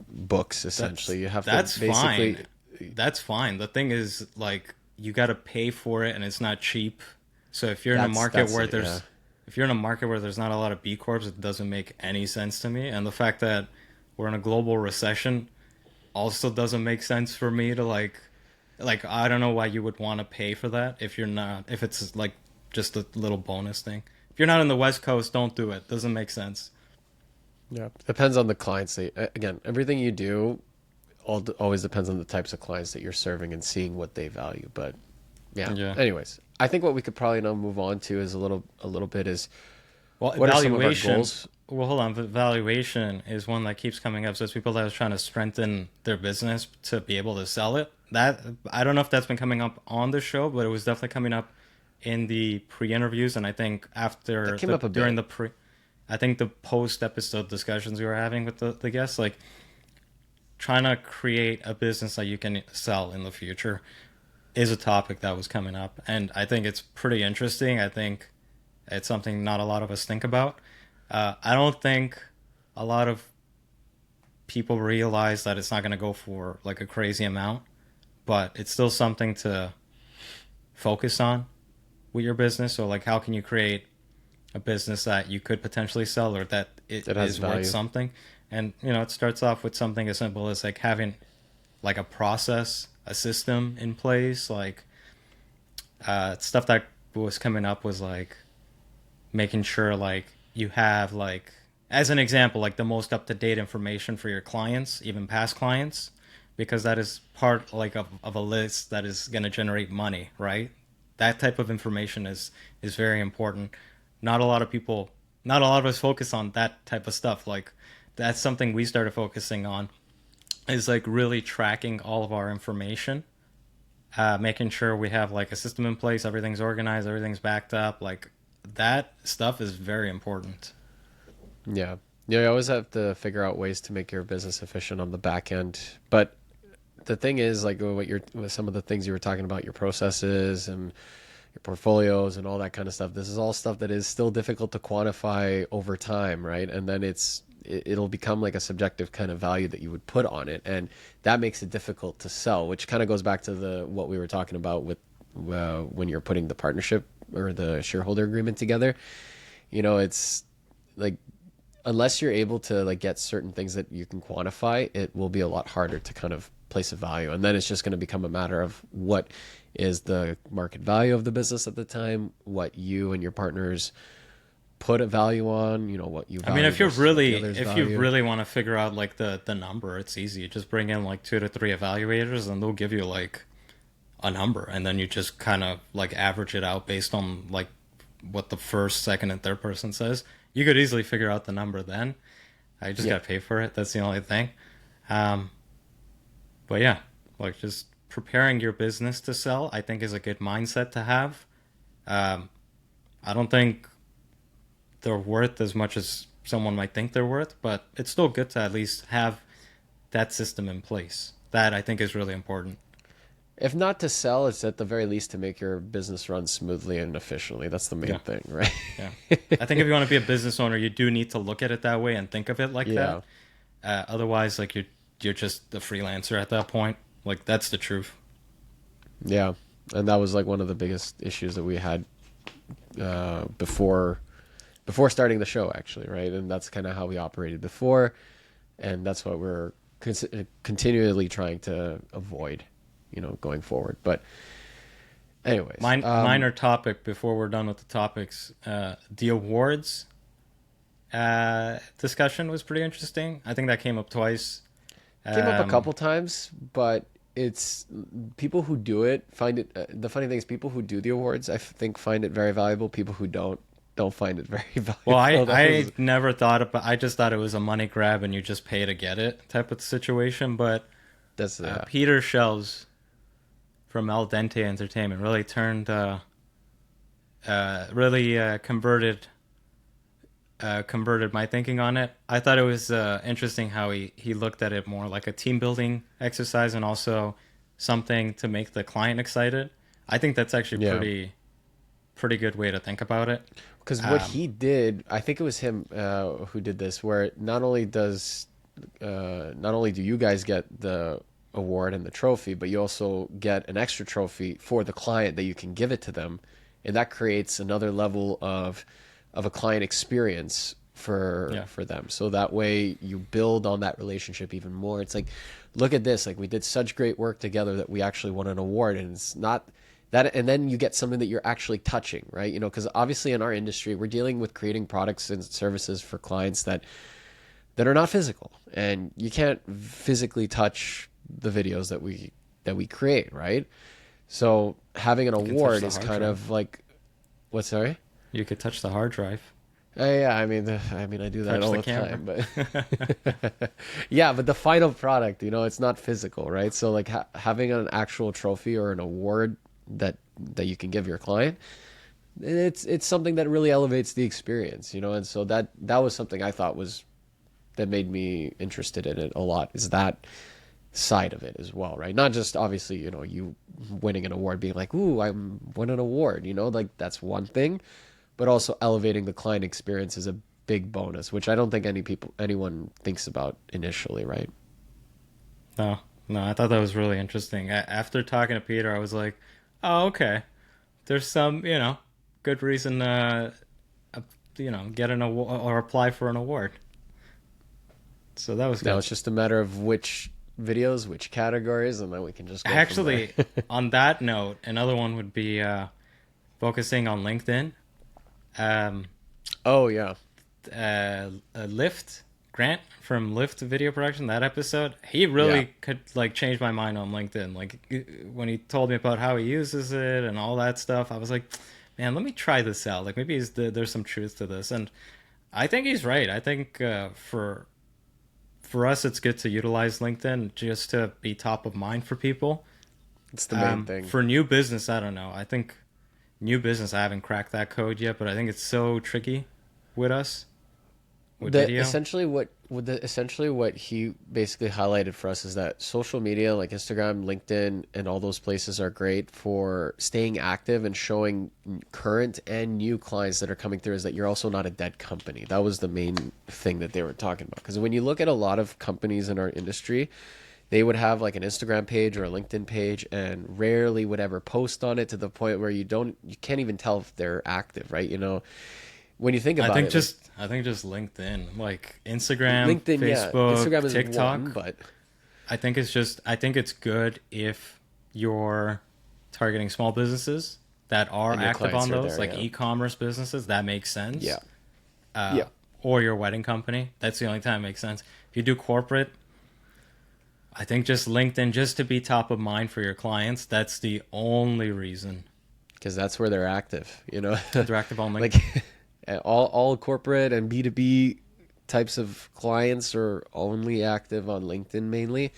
books essentially. You have to that's basically. fine. That's fine. The thing is, like, you got to pay for it, and it's not cheap. So if you're in a market where there's if you're in a market where there's not a lot of B Corps, it doesn't make any sense to me. And the fact that we're in a global recession also doesn't make sense for me to like I don't know why you would want to pay for that if it's like just a little bonus thing. If you're not in the West Coast, don't do it. Doesn't make sense. Yeah, depends on the clients. Again, everything you do always depends on the types of clients that you're serving and seeing what they value. But yeah. Anyways, I think what we could probably now move on to is a little bit is Well, what are some of our valuation. goals? Well, hold on. But valuation is one that keeps coming up. So it's people that are trying to strengthen their business to be able to sell it. That I don't know if that's been coming up on the show, but it was definitely coming up in the pre-interviews, and I think after That came up a during bit. I think the post-episode discussions we were having with the guests, like trying to create a business that you can sell in the future is a topic that was coming up, and I think it's pretty interesting. I think it's something not a lot of us think about. I don't think a lot of people realize that it's not going to go for like a crazy amount, but it's still something to focus on with your business. So like, how can you create a business that you could potentially sell, or that it has is value. worth something? And it starts off with something as simple as like having like a process, a system in place. Like stuff that was coming up was like making sure like you have, like, as an example, like the most up-to-date information for your clients, even past clients, because that is part like of a list that is going to generate money, right? That type of information is very important. Not a lot of us focus on that type of stuff. Like, that's something we started focusing on, is like really tracking all of our information, making sure we have like a system in place, everything's organized, everything's backed up. Like, that stuff is very important. Yeah. You always have to figure out ways to make your business efficient on the back end. But the thing is, like, with some of the things you were talking about, your processes and your portfolios and all that kind of stuff, this is all stuff that is still difficult to quantify over time, right? And then it'll become like a subjective kind of value that you would put on it, and that makes it difficult to sell, which kind of goes back to what we were talking about with when you're putting the partnership or the shareholder agreement together. It's like, unless you're able to like get certain things that you can quantify, it will be a lot harder to kind of place a value. And then it's just going to become a matter of what is the market value of the business at the time, what you and your partners put a value on, what you value. I mean, if you value. really want to figure out like the number, it's easy. You just bring in like 2 to 3 evaluators, and they'll give you like a number, and then you just kind of like average it out based on like what the first, second, and third person says. You could easily figure out the number then. I just got to pay for it. That's the only thing. But yeah, like, just preparing your business to sell, I think, is a good mindset to have. I don't think they're worth as much as someone might think they're worth, but it's still good to at least have that system in place. That, I think, is really important. If not to sell, it's at the very least to make your business run smoothly and efficiently. That's the main thing, right? Yeah. I think if you want to be a business owner, you do need to look at it that way and think of it like that. Otherwise, like, you're just a freelancer at that point. Like, that's the truth. Yeah. And that was like one of the biggest issues that we had before starting the show, actually, right? And that's kind of how we operated before, and that's what we're continually trying to avoid, going forward. But anyways, minor topic before we're done with the topics. The awards discussion was pretty interesting. I think that came up twice. Came up a couple times, but it's people who do it find it. The funny thing is, people who do the awards, I think, find it very valuable. People who don't find it very valuable. Well, I never thought about. I just thought it was a money grab and you just pay to get it type of situation. But that's Peter Shells from Al Dente Entertainment really turned, converted my thinking on it. I thought it was interesting how he looked at it more like a team building exercise and also something to make the client excited. I think that's actually pretty good way to think about it. Because what he did, I think it was him who did this, where not only do you guys get the award and the trophy, but you also get an extra trophy for the client that you can give it to them, and that creates another level of a client experience for them. So that way you build on that relationship even more. It's like, look at this, like we did such great work together that we actually won an award, and it's not that, and then you get something that you're actually touching, right? Because obviously in our industry, we're dealing with creating products and services for clients that are not physical, and you can't physically touch the videos that we create, right? So having an award is kind of like, what? Sorry, you could touch the hard drive. Yeah, I mean, I do that all the time, but yeah, but the final product, it's not physical, right? So like having an actual trophy or an award that you can give your client, it's something that really elevates the experience, and so that was something I thought that made me interested in it a lot, is that side of it as well, right? Not just obviously, you winning an award being like, ooh, I'm winning an award, like that's one thing, but also elevating the client experience is a big bonus, which I don't think anyone thinks about initially, right? No, I thought that was really interesting. After talking to Peter, I was like, oh, okay. There's some, good reason get an award or apply for an award. So that was good. Now it's just a matter of which videos, which categories, and then we can just go Actually, on that note, another one would be focusing on LinkedIn. Oh, yeah. Lyft, Grant from Lyft Video Production, that episode, he really could change my mind on LinkedIn. Like when he told me about how he uses it and all that stuff, I was like, man, let me try this out. Like maybe there's some truth to this. And I think he's right. I think for us, it's good to utilize LinkedIn just to be top of mind for people. It's the main thing. For new business, I don't know. I think new business, I haven't cracked that code yet, but I think it's so tricky with us. Essentially what he basically highlighted for us is that social media like Instagram, LinkedIn, and all those places are great for staying active and showing current and new clients that are coming through, is that you're also not a dead company. That was the main thing that they were talking about. Because when you look at a lot of companies in our industry, they would have like an Instagram page or a LinkedIn page and rarely would ever post on it, to the point where you can't even tell if they're active, right? When you think about it, I think just LinkedIn, like Instagram, LinkedIn, Facebook, Instagram is TikTok. one, but I think it's good if you're targeting small businesses that are active on those, e-commerce businesses. That makes sense. Yeah. Or your wedding company. That's the only time it makes sense. If you do corporate, I think just LinkedIn, just to be top of mind for your clients. That's the only reason. Because that's where they're active. They're active on LinkedIn. Like all corporate and B2B types of clients are only active on LinkedIn mainly.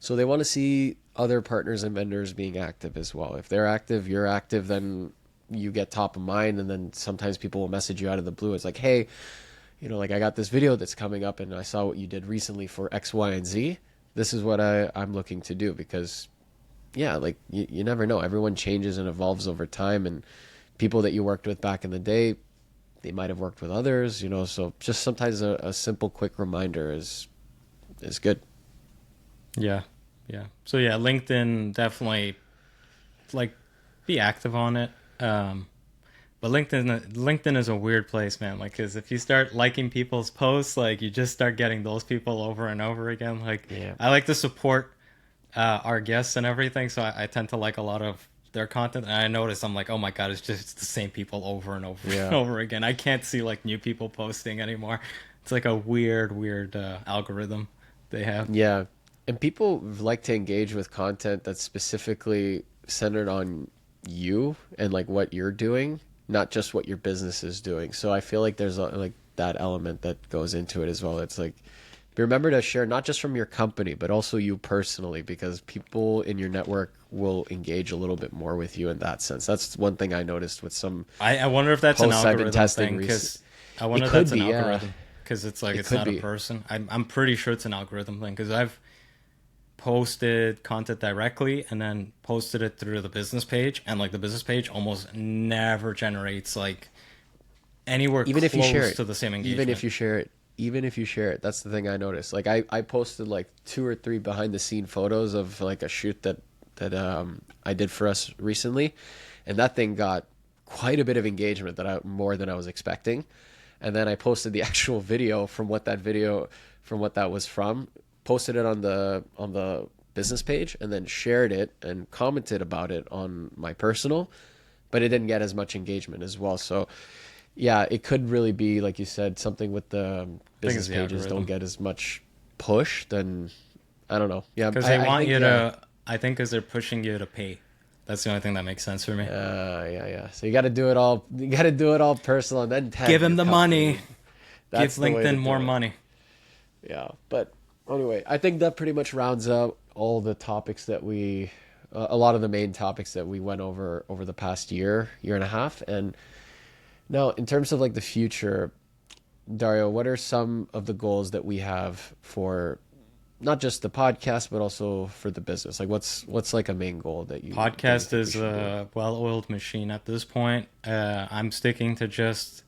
So they want to see other partners and vendors being active as well. If they're active, you're active, then you get top of mind. And then sometimes people will message you out of the blue. It's like, hey, I got this video that's coming up and I saw what you did recently for X, Y, and Z. This is what I'm looking to do. Because you never know. Everyone changes and evolves over time, and people that you worked with back in the day, they might have worked with others, so just sometimes a simple, quick reminder is good. Yeah. So yeah, LinkedIn definitely, be active on it. But LinkedIn is a weird place, man. Like, because if you start liking people's posts, like, you just start getting those people over and over again. Like, Yeah. I like to support our guests and everything, so I tend to like a lot of their content. And I notice I'm like, oh my god, it's just the same people over and over and over again. I can't see like new people posting anymore. It's like a weird algorithm they have. Yeah. And people like to engage with content that's specifically centered on you and like what you're doing, not just what your business is doing. So I feel like there's like that element that goes into it as well. It's like, remember to share not just from your company, but also you personally, because people in your network will engage a little bit more with you in that sense. That's one thing I noticed with some. I wonder if that's an posts I've been algorithm testing thing, because I It wonder if could that's an be, yeah. algorithm, because it's like It it's could not be. a person. I'm pretty sure it's an algorithm thing, because I've posted content directly and then posted it through the business page, and like the business page almost never generates like anywhere Even close if you share it, to the same engagement. even if you share it, that's the thing I noticed. Like I posted like 2 or 3 behind the scene photos of like a shoot that I did for us recently, and that thing got quite a bit of engagement, more than I was expecting. And then I posted the actual video from what that was from, posted it on the business page, and then shared it and commented about it on my personal, but it didn't get as much engagement as well. So yeah, it could really be, like you said, something with the business the pages algorithm. don't get as much push. Then I don't know. Yeah, Because they want you to, I think, because they're pushing you to pay. That's the only thing that makes sense for me. Yeah. So you got to do it all. You got to do it all personal, and then tag Give your him the company. money. That's Give the way to LinkedIn do more it. money. Yeah, but anyway, I think that pretty much rounds out all the topics that a lot of the main topics that we went over the past year and a half. And now, in terms of like the future, Dario, what are some of the goals that we have for not just the podcast, but also for the business? Like, what's like a main goal that you Podcast think we is should do? a well-oiled machine at this point. I'm sticking to just.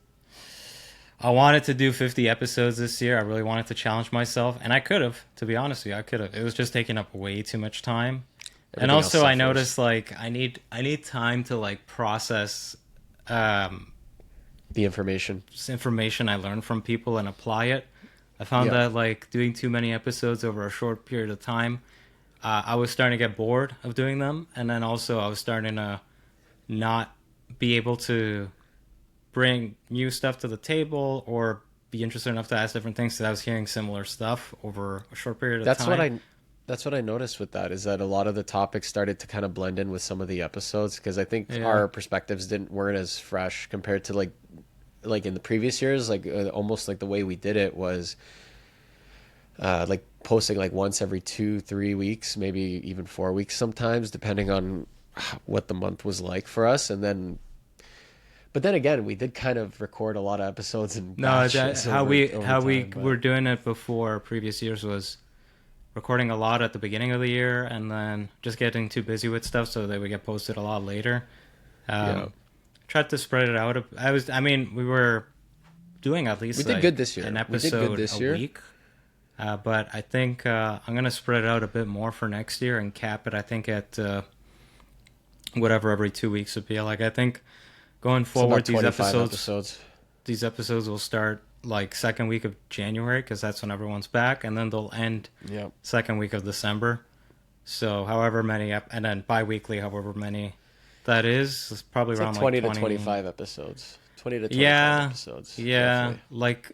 I wanted to do 50 episodes this year. I really wanted to challenge myself, and I could have. To be honest with you, I could have. It was just taking up way too much time. Everything And else also, I suffers. noticed like I need time to like process The information. information I learned from people and apply it. I found Yeah. that like doing too many episodes over a short period of time, I was starting to get bored of doing them, and then also I was starting to not be able to bring new stuff to the table or be interested enough to ask different things, because I was hearing similar stuff over a short period of time. That's what I noticed with that, is that a lot of the topics started to kind of blend in with some of the episodes, because I think Yeah. our perspectives weren't as fresh compared to like in the previous years. Like almost like the way we did it was like posting like once every 2-3 weeks, maybe even 4 weeks sometimes, depending on what the month was like for us. But then again, we did kind of record a lot of episodes in No, batches how over we time, but- were doing it before previous years was recording a lot at the beginning of the year and then just getting too busy with stuff so they would get posted a lot later. Yeah. Tried to spread it out. We were doing at least We did like, good this year. an We did episode good this a year. week. But I think I'm going to spread it out a bit more for next year and cap it, I think, at whatever every 2 weeks would be. Like, I think going It's about forward, 25 episodes. these episodes will start like second week of January, because that's when everyone's back, and then they'll end Yeah. second week of December. So however many, and then bi-weekly, however many that is, it's probably It's around like 20 like to 25 episodes. 20 to 25 Yeah, episodes. yeah. roughly. Like,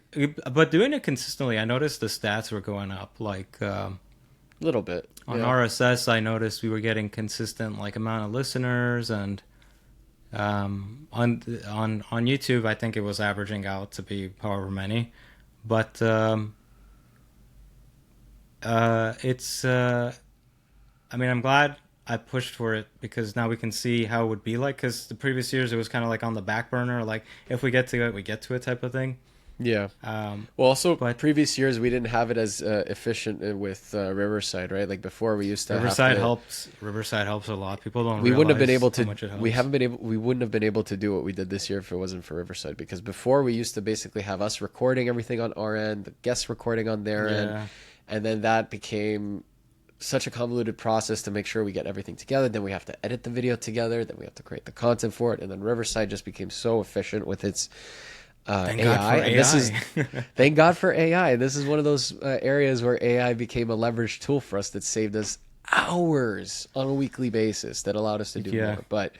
but doing it consistently, I noticed the stats were going up. Like A little bit. on yeah. RSS, I noticed we were getting consistent like amount of listeners, and on YouTube, I think it was averaging out to be however many. But it's I'm glad I pushed for it, because now we can see how it would be like, because the previous years it was kind of like on the back burner, like if we get to it, we get to it type of thing. Yeah. Well, also, but- previous years we didn't have it as efficient with Riverside, right? Like before, we used to Riverside have to, helps. Riverside helps a lot. People don't. We wouldn't have been realize able how to. much it helps. We wouldn't have been able to do what we did this year if it wasn't for Riverside. Because before, we used to basically have us recording everything on our end, the guests recording on their end, Yeah. and then that became such a convoluted process to make sure we get everything together. Then we have to edit the video together. Then we have to create the content for it. And then Riverside just became so efficient with its Thank AI. God for And AI. this is thank God for AI. This is one of those areas where AI became a leverage tool for us that saved us hours on a weekly basis that allowed us to do more. But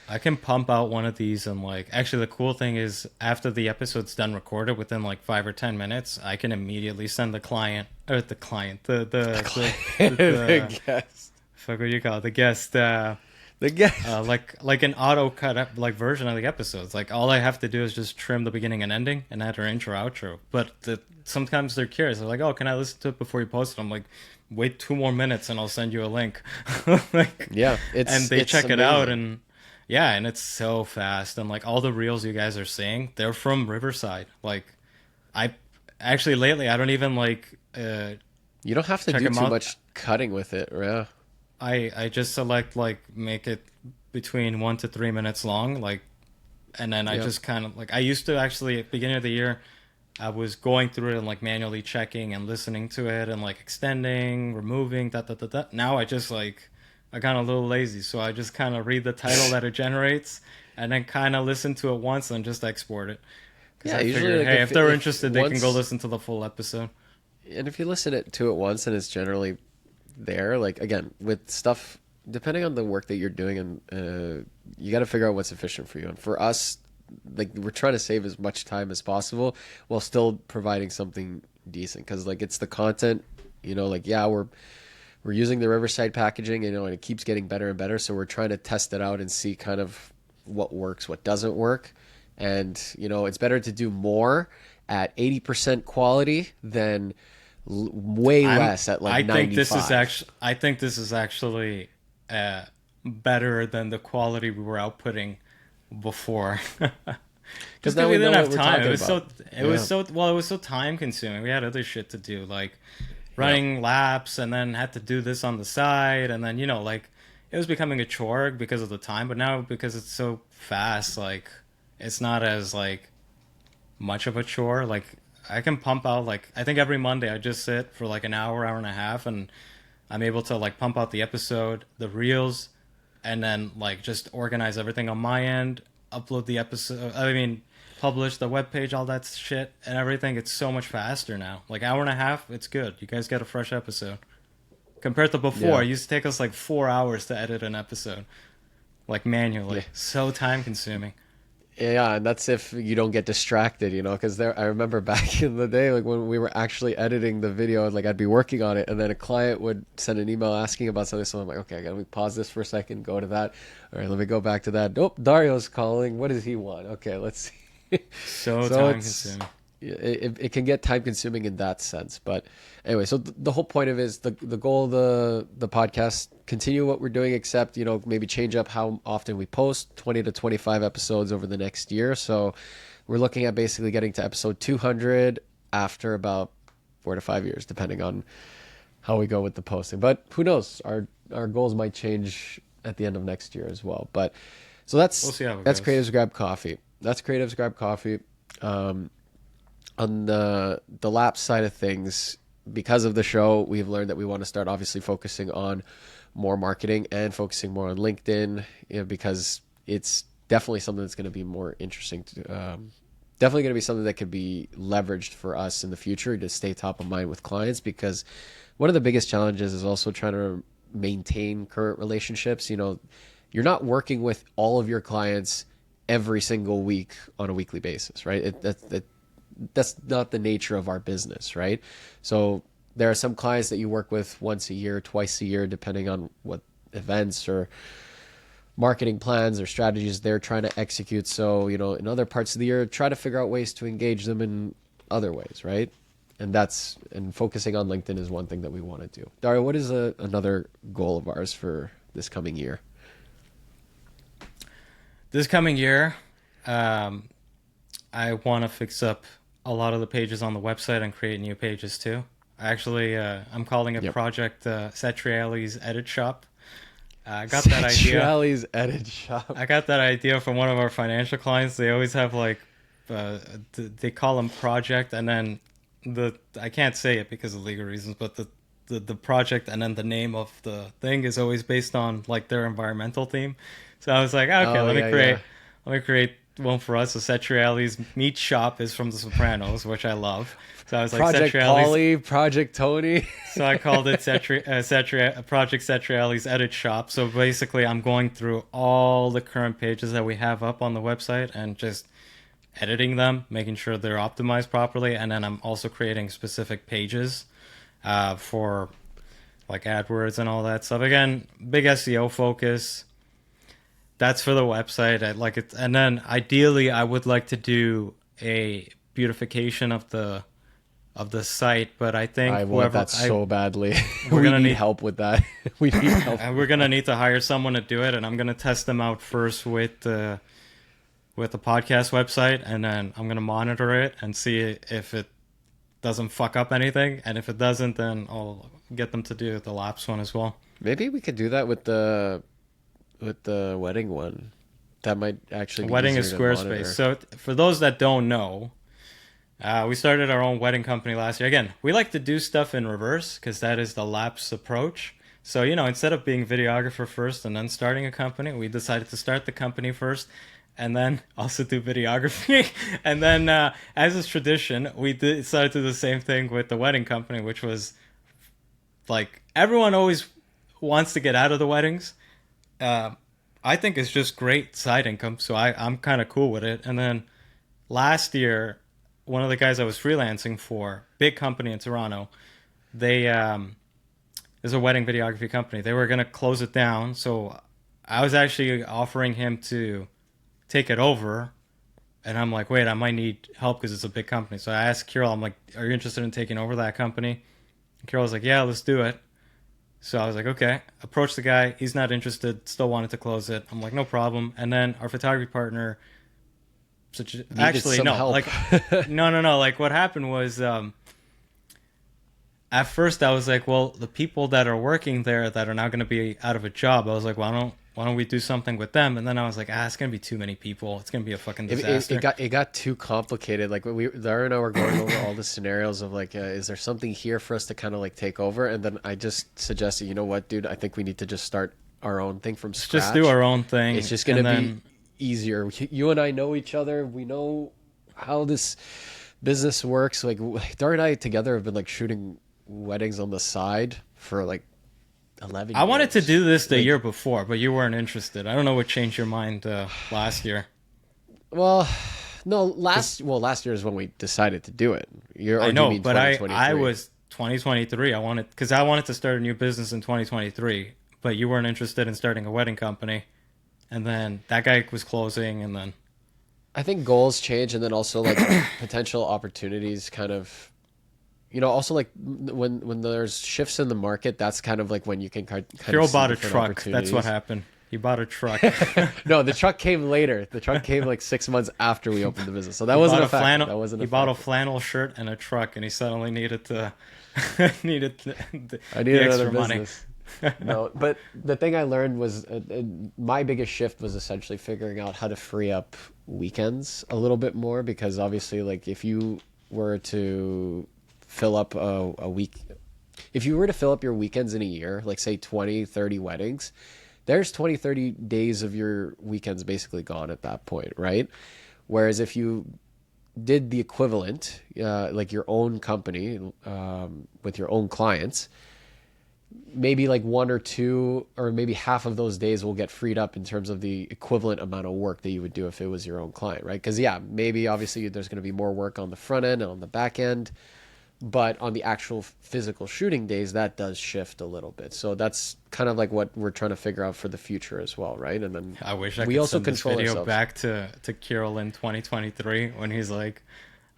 I can pump out one of these and like, actually the cool thing is after the episode's done recorded within like 5 or 10 minutes, I can immediately send the client or the guest. fuck, what do you call it? The guest, The guest. like an auto cut up like version of the episodes. Like all I have to do is just trim the beginning and ending and add our intro outro. But sometimes they're curious. They're like, "Oh, can I listen to it before you post it?" I'm like, "Wait 2 more minutes and I'll send you a link." Like, Yeah, and they it's check it out amazing. and yeah, and it's so fast. And like all the reels you guys are seeing, they're from Riverside. Like I actually lately I don't even like You don't have to check do 'em too out. much cutting with it. Yeah. I just select like make it between 1 to 3 minutes long, like, and then I Yeah. just kind of like I used to actually at the beginning of the year I was going through it and like manually checking and listening to it and like extending, removing that. Now I just like I got a little lazy, so I just kind of read the title that it generates and then kind of listen to it once and just export it. Because Yeah, I usually, figure, like, hey, if they're if interested, they can go once- listen to the full episode. And if you listen to it once and it's generally there, like again, with stuff, depending on the work that you're doing, and you got to figure out what's efficient for you. And for us, like we're trying to save as much time as possible while still providing something decent. Because like it's the content, like yeah, we're using the Riverside packaging, and it keeps getting better and better. So we're trying to test it out and see kind of what works, what doesn't work. And it's better to do more at 80% quality than way less at like 95. I think this is actually better than the quality we were outputting before. Just now because we we didn't know have what we're time. talking It was about. it was so time consuming. We had other shit to do, like running laps, and then had to do this on the side, and then like it was becoming a chore because of the time. But now because it's so fast, like it's not as like much of a chore. Like I can pump out like I think every Monday I just sit for like an hour and a half, and I'm able to like pump out the episode, the reels, and then like just organize everything on my end, upload the episode. I mean, publish the webpage, all that shit and everything. It's so much faster now. Like hour and a half, it's good. You guys get a fresh episode. Compared to before, Yeah. it used to take us like 4 hours to edit an episode, like manually. Yeah. So time consuming. Yeah, and that's if you don't get distracted, because I remember back in the day, like when we were actually editing the video, like I'd be working on it, and then a client would send an email asking about something. So I'm like, okay, let me pause this for a second, go to that. All right, let me go back to that. Nope, Dario's calling. What does he want? Okay, let's see. So So time it's- consuming. it can get time consuming in that sense, but anyway, so the whole point of it is the goal of the podcast, continue what we're doing, except maybe change up how often we post, 20 to 25 episodes over the next year. So we're looking at basically getting to episode 200 after about 4 to 5 years, depending on how we go with the posting. But who knows, our goals might change at the end of next year as well. But so We'll see how it that's goes. Creatives Grab Coffee. That's Creatives Grab Coffee. On the LAPSE side of things, because of the show, we've learned that we want to start obviously focusing on more marketing and focusing more on LinkedIn, because it's definitely something that's going to be more interesting to, definitely going to be something that could be leveraged for us in the future to stay top of mind with clients, because one of the biggest challenges is also trying to maintain current relationships. You're not working with all of your clients every single week on a weekly basis, right? That's not the nature of our business, right? So there are some clients that you work with once a year, twice a year, depending on what events or marketing plans or strategies they're trying to execute. So, in other parts of the year, try to figure out ways to engage them in other ways, right? And focusing on LinkedIn is one thing that we want to do. Dario, what is another goal of ours for this coming year? This coming year, I want to fix up a lot of the pages on the website and create new pages too. Actually, I'm calling it Yep. Project Satriali's Edit Shop. I got that idea. Satriali's Edit Shop. I got that idea from one of our financial clients. They always have like, they call them project, and then I can't say it because of legal reasons, but the project and then the name of the thing is always based on like their environmental theme. So I was like, okay, let me create one for us. So Satriali's meat shop is from The Sopranos, which I love. So I was like, Project Polly, Project Tony. So I called it Project Satriali's edit shop. So basically, I'm going through all the current pages that we have up on the website and just editing them, making sure they're optimized properly, and then I'm also creating specific pages for like AdWords and all that stuff. Again, big SEO focus. That's for the website. I like it, and then ideally, I would like to do a beautification of the site, but I think I want that so badly. We're gonna need help with that. We need help, and we're gonna need to hire someone to do it. And I'm gonna test them out first with the podcast website, and then I'm gonna monitor it and see if it doesn't fuck up anything. And if it doesn't, then I'll get them to do the LAPSE one as well. Maybe we could do that with the wedding one. That might actually be wedding is Squarespace. So for those that don't know. We started our own wedding company last year. Again, we like to do stuff in reverse because that is the LAPSE approach. So, instead of being videographer first and then starting a company, we decided to start the company first and then also do videography. And then, as is tradition, we decided to do the same thing with the wedding company, which was like everyone always wants to get out of the weddings. I think it's just great side income. So I'm kind of cool with it. And then last year, one of the guys I was freelancing for, big company in Toronto, they is a wedding videography company. They were going to close it down. So I was actually offering him to take it over. And I'm like, wait, I might need help because it's a big company. So I asked Kyrill, I'm like, are you interested in taking over that company? And Kyrill was like, yeah, let's do it. So I was like, okay. Approached the guy. He's not interested. Still wanted to close it. I'm like, no problem. And then our photography partner... Actually, no. Help. Like, no. Like, what happened was, at first I was like, well, the people that are working there that are now going to be out of a job, I was like, why don't we do something with them? And then I was like, it's going to be too many people. It's going to be a fucking disaster. It got too complicated. Like Dario and I were going over all the scenarios of like, is there something here for us to kind of like take over? And then I just suggested, you know what, dude, I think we need to just start our own thing from scratch. Just do our own thing. It's just going to be easier. You and I know each other. We know how this business works. Like Dario and I together have been like shooting weddings on the side for like 11 years. I wanted to do this the year before, but you weren't interested. I don't know what changed your mind last year. Well, no, last year is when we decided to do it. I know, but I was 2023. I wanted to start a new business in 2023, but you weren't interested in starting a wedding company. And then that guy was closing, and then I think goals change, and then also like potential opportunities kind of, also like when there's shifts in the market, that's kind of like when you can kind of Kyrill bought a truck. That's what happened. He bought a truck. No, the truck came later. The truck came like 6 months after we opened the business. So that wasn't a factor. He bought a flannel shirt and a truck, and he suddenly needed the extra money. No, but the thing I learned was my biggest shift was essentially figuring out how to free up weekends a little bit more, because obviously, like, if you were to fill up a week, if you were to fill up your weekends in a year, like say 20, 30 weddings, there's 20, 30 days of your weekends basically gone at that point, right? Whereas if you did the equivalent, like your own company with your own clients, maybe like one or two or maybe half of those days will get freed up in terms of the equivalent amount of work that you would do if it was your own client, right? Because maybe obviously there's going to be more work on the front end and on the back end, but on the actual physical shooting days, that does shift a little bit. So that's kind of like what we're trying to figure out for the future as well, right? And then I wish I could also send this video ourselves back to Kyrill in 2023 when he's like,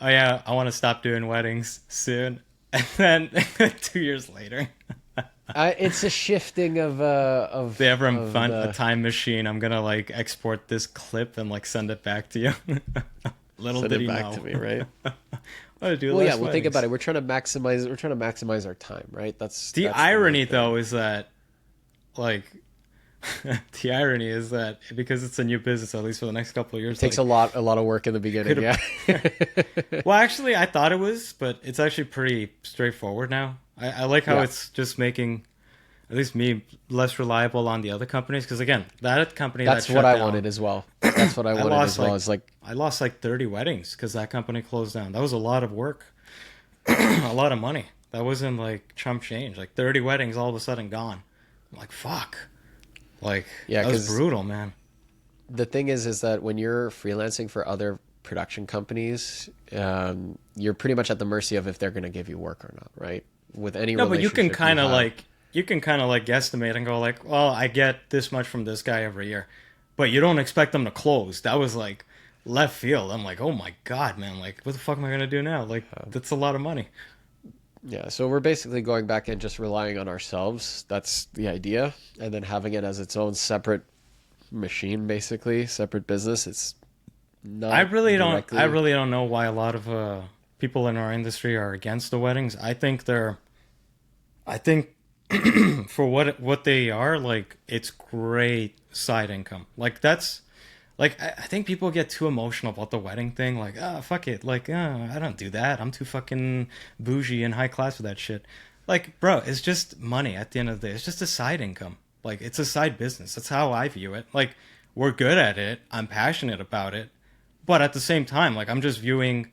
oh yeah, I want to stop doing weddings soon. And then 2 years later... it's a shifting of if they ever find a time machine, I'm gonna like export this clip and like send it back to you. Send it back to me, right? We'll think about it. We're trying to maximize our time, right? That's irony though, is that like the irony is that because it's a new business, at least for the next couple of years, Takes like, a lot of work in the beginning. Yeah. well, actually, I thought it was, but it's actually pretty straightforward now. I like how it's just making, at least me, less reliable on the other companies. Because again, that company That's that what shut I down, wanted as well. That's what I wanted as well. Is like I lost like 30 weddings because that company closed down. That was a lot of work, a lot of money. That wasn't like chump change. Like 30 weddings all of a sudden gone. I'm like, fuck. Like, yeah, that was brutal, man. The thing is that when you're freelancing for other production companies, you're pretty much at the mercy of if they're going to give you work or not, right? With any No, but you can kind of have. like guesstimate and go like, well, I get this much from this guy every year, but you don't expect them to close. That was like left field. I'm like, oh my god, man, like what the fuck am I gonna do now? Like that's a lot of money. Yeah, so we're basically going back and just relying on ourselves. That's the idea, and then having it as its own separate machine, basically separate business. It's not. I really don't know why a lot of people in our industry are against the weddings. I think for what they are, like it's great side income. Like that's like I think people get too emotional about the wedding thing. Like fuck it. Like I don't do that. I'm too fucking bougie and high class for that shit. Like bro, it's just money at the end of the day. It's just a side income. Like it's a side business. That's how I view it. Like we're good at it. I'm passionate about it. But at the same time, like I'm just viewing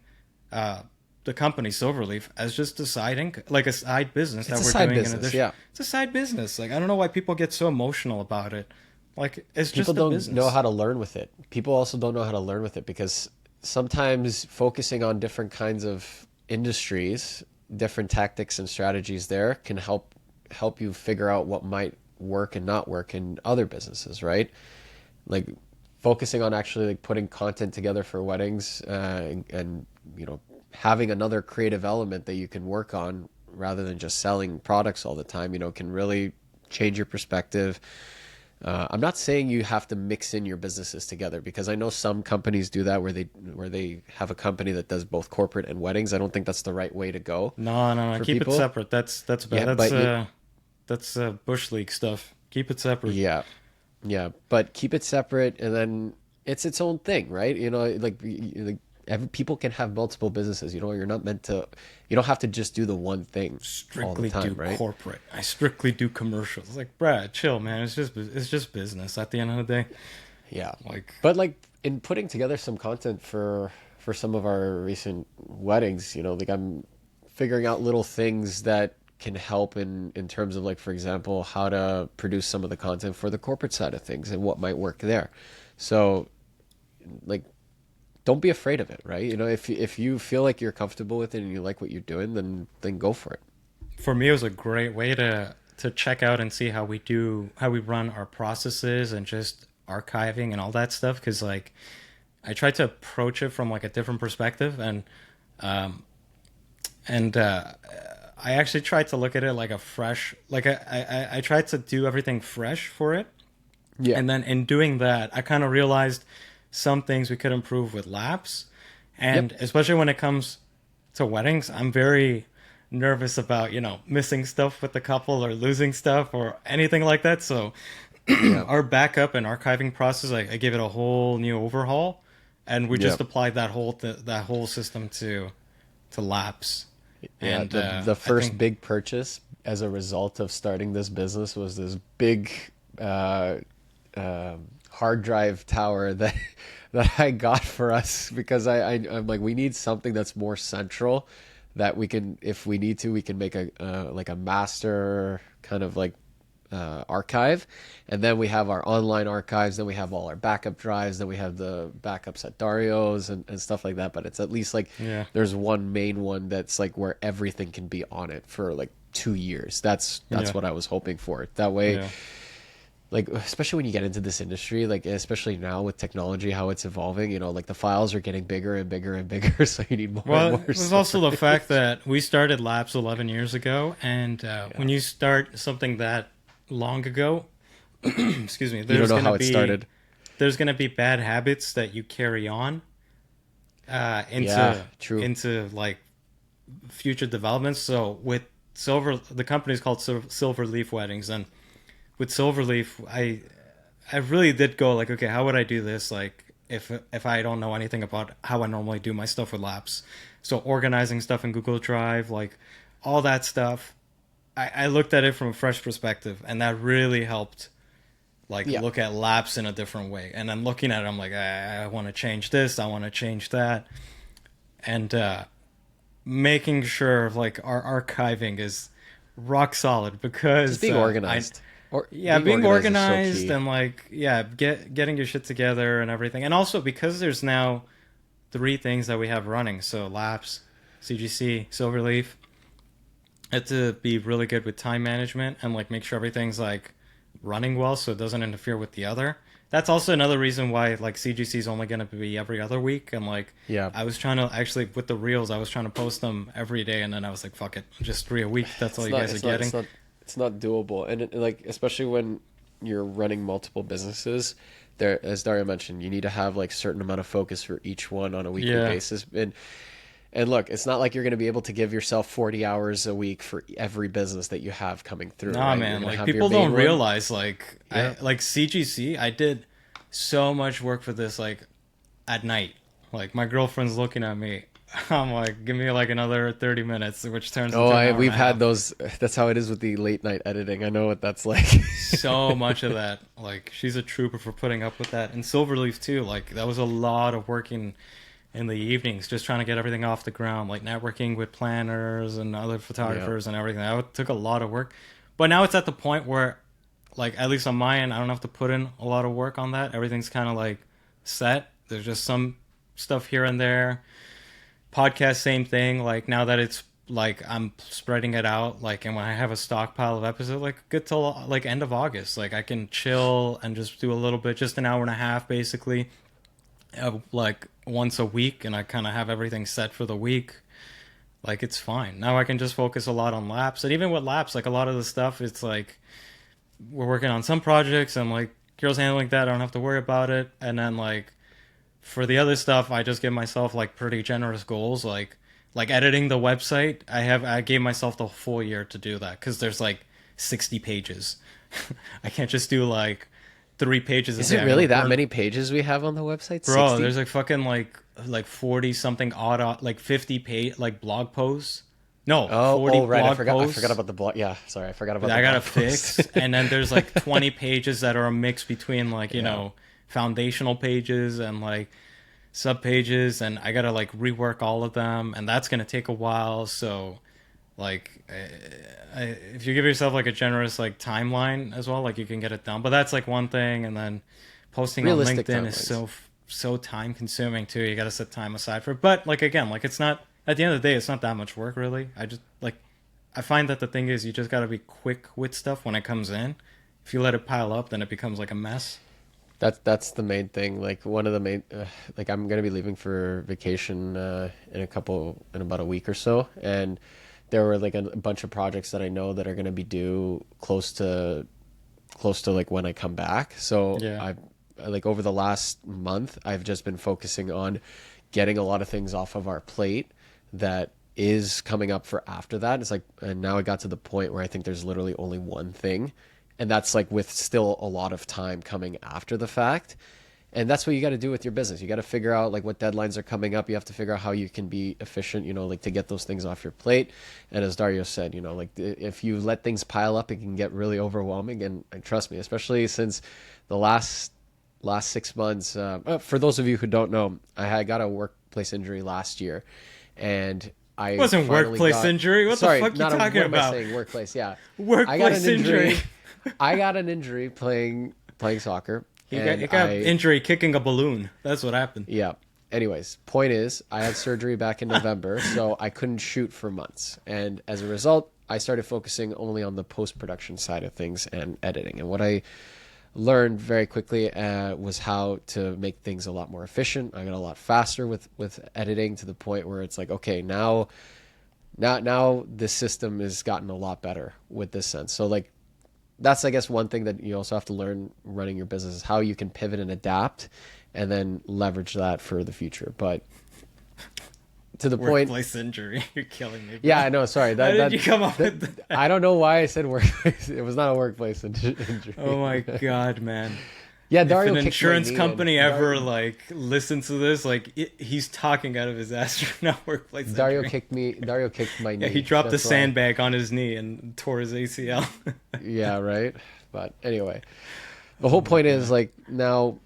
the company Silverleaf as just a side like a side business that we're doing in addition. Yeah. It's a side business. Like I don't know why people get so emotional about it. Like it's just people a don't business. know how to learn with it. People also don't know how to learn with it because sometimes focusing on different kinds of industries, different tactics and strategies there can help you figure out what might work and not work in other businesses, right? Like focusing on actually like putting content together for weddings and you know having another creative element that you can work on rather than just selling products all the time, you know, can really change your perspective. I'm not saying you have to mix in your businesses together because I know some companies do that where they have a company that does both corporate and weddings. I don't think that's the right way to go. No. Keep people. it separate. That's bad. Yeah, That's Bush League stuff. Keep it separate. Yeah, but keep it separate, and then it's its own thing, right? You know, like people can have multiple businesses. You know, you're not meant to. You don't have to just do the one thing all the time, right? Corporate. I strictly do commercials. Like, Brad, chill, man. It's just business at the end of the day. Yeah, like, but like in putting together some content for some of our recent weddings, you know, like I'm figuring out little things that can help in terms of like, for example, how to produce some of the content for the corporate side of things and what might work there. So like, don't be afraid of it, right? You know, if you feel like you're comfortable with it and you like what you're doing, then go for it. For me, it was a great way to check out and see how we run our processes and just archiving and all that stuff. Cause like I tried to approach it from like a different perspective and I actually tried to look at it like a fresh, like I tried to do everything fresh for it. Yeah. And then in doing that, I kind of realized some things we could improve with LAPSE. And especially when it comes to weddings, I'm very nervous about, you know, missing stuff with the couple or losing stuff or anything like that. So our backup and archiving process, I gave it a whole new overhaul. And we just applied that whole system to LAPSE. Yeah, and the first big purchase as a result of starting this business was this big hard drive tower that I got for us because I'm like, we need something that's more central that we can, if we need to, we can make a like a master kind of like archive, and then we have our online archives, then we have all our backup drives, then we have the backups at Dario's and stuff like that. But it's at least like there's one main one that's like where everything can be on it for like 2 years. That's what I was hoping for. That way, like especially when you get into this industry, like especially now with technology, how it's evolving, you know, like the files are getting bigger and bigger and bigger, so you need more and more. There's also the fact that we started LAPSE 11 years ago, and when you start something that long ago, excuse me, you don't know how it started. There's going to be bad habits that you carry on into like future developments. So with the company is called Silver Leaf Weddings, and with Silverleaf, I really did go like, okay, how would I do this? Like, if I don't know anything about how I normally do my stuff with Lapse. So organizing stuff in Google Drive, like all that stuff, I looked at it from a fresh perspective, and that really helped, like, look at Lapse in a different way. And then looking at it, I'm like, I want to change this, I want to change that, and making sure like our archiving is rock solid, because just being organized. Being organized so and like getting your shit together and everything. And also because there's now 3 things that we have running, so Lapse, CGC, Silverleaf, I had to be really good with time management and like make sure everything's like running well so it doesn't interfere with the other. That's also another reason why like CGC is only going to be every other week. And like, I was trying to actually, with the reels, I was trying to post them every day, and then I was like, fuck it, just 3 a week, that's all you guys are getting. It's not doable. And like, especially when you're running multiple businesses, there, as Dario mentioned, you need to have like a certain amount of focus for each one on a weekly basis. And look, it's not like you're going to be able to give yourself 40 hours a week for every business that you have coming through. Nah, right? man, like people don't realize like, like CGC, I did so much work for this like at night. Like my girlfriend's looking at me, I'm like, give me like another 30 minutes, which turns into an hour we've and a had half. those. That's how it is with the late night editing. I know what that's like. So much of that. Like, she's a trooper for putting up with that. And Silverleaf too. Like, that was a lot of working in the evenings, just trying to get everything off the ground, like networking with planners and other photographers and everything. That took a lot of work. But now it's at the point where, like, at least on my end, I don't have to put in a lot of work on that. Everything's kind of like set. There's just some stuff here and there. Podcast, same thing. Like, now that it's like I'm spreading it out, like, and when I have a stockpile of episodes, like, good till like end of August, like I can chill and just do a little bit, just an hour and a half basically, like once a week, and I kind of have everything set for the week. Like, it's fine. Now I can just focus a lot on Lapse. And even with Lapse, like a lot of the stuff, it's like we're working on some projects and like Kyrill's handling that, I don't have to worry about it. And then like for the other stuff, I just give myself like pretty generous goals, like editing the website. I gave myself the full year to do that, because there's like 60 pages. I can't just do like 3 pages. Is it really that many pages we have on the website? Bro, 60? There's like fucking like 40 something odd, like 50 page like blog posts. No, 40 right. blog I forgot about the blog. Yeah, sorry, I forgot about. I gotta fix. And then there's like 20 pages that are a mix between like you know, foundational pages and like sub pages, and I gotta like rework all of them, and that's gonna take a while. So like if you give yourself like a generous like timeline as well, like you can get it done. But that's like one thing. And then posting realistic on LinkedIn timelines is so time consuming too. You gotta set time aside for it. But like, again, like, it's not, at the end of the day, it's not that much work really. I find that the thing is, you just gotta be quick with stuff when it comes in. If you let it pile up, then it becomes like a mess. That's the main thing. Like, one of the main, like, I'm gonna be leaving for vacation in about a week or so, and there were like a bunch of projects that I know that are gonna be due close to like when I come back. So I like, over the last month, I've just been focusing on getting a lot of things off of our plate that is coming up for after that. It's like, and now I got to the point where I think there's literally only one thing, and that's like with still a lot of time coming after the fact. And that's what you got to do with your business. You got to figure out like what deadlines are coming up. You have to figure out how you can be efficient, you know, like to get those things off your plate. And as Dario said, you know, like if you let things pile up, it can get really overwhelming. And trust me, especially since the last 6 months, for those of you who don't know, I got a workplace injury last year, and it wasn't workplace injury. What the fuck are you talking about? What am I saying? Workplace, yeah. Workplace injury. I got an injury playing soccer. He got injury kicking a balloon. That's what happened. Yeah. Anyways, point is, I had surgery back in November, so I couldn't shoot for months. And as a result, I started focusing only on the post-production side of things and editing. And what I learned very quickly was how to make things a lot more efficient. I got a lot faster with editing, to the point where it's like, okay, now the system has gotten a lot better with this sense. So like, that's, I guess, one thing that you also have to learn running your business, is how you can pivot and adapt and then leverage that for the future. But to the point. Workplace injury. You're killing me. Bro. Yeah, I know. Sorry. How did you come up with that? I don't know why I said workplace. It was not a workplace injury. Oh my god, man. Yeah, If Dario an kicked insurance my knee company in. ever like listens to this, like he's talking out of his ass right now. Workplace Dario injury. kicked me. Dario kicked my knee. Yeah, he dropped a That's why. sandbag on his knee and tore his ACL. Yeah, right. But anyway, the whole point is like now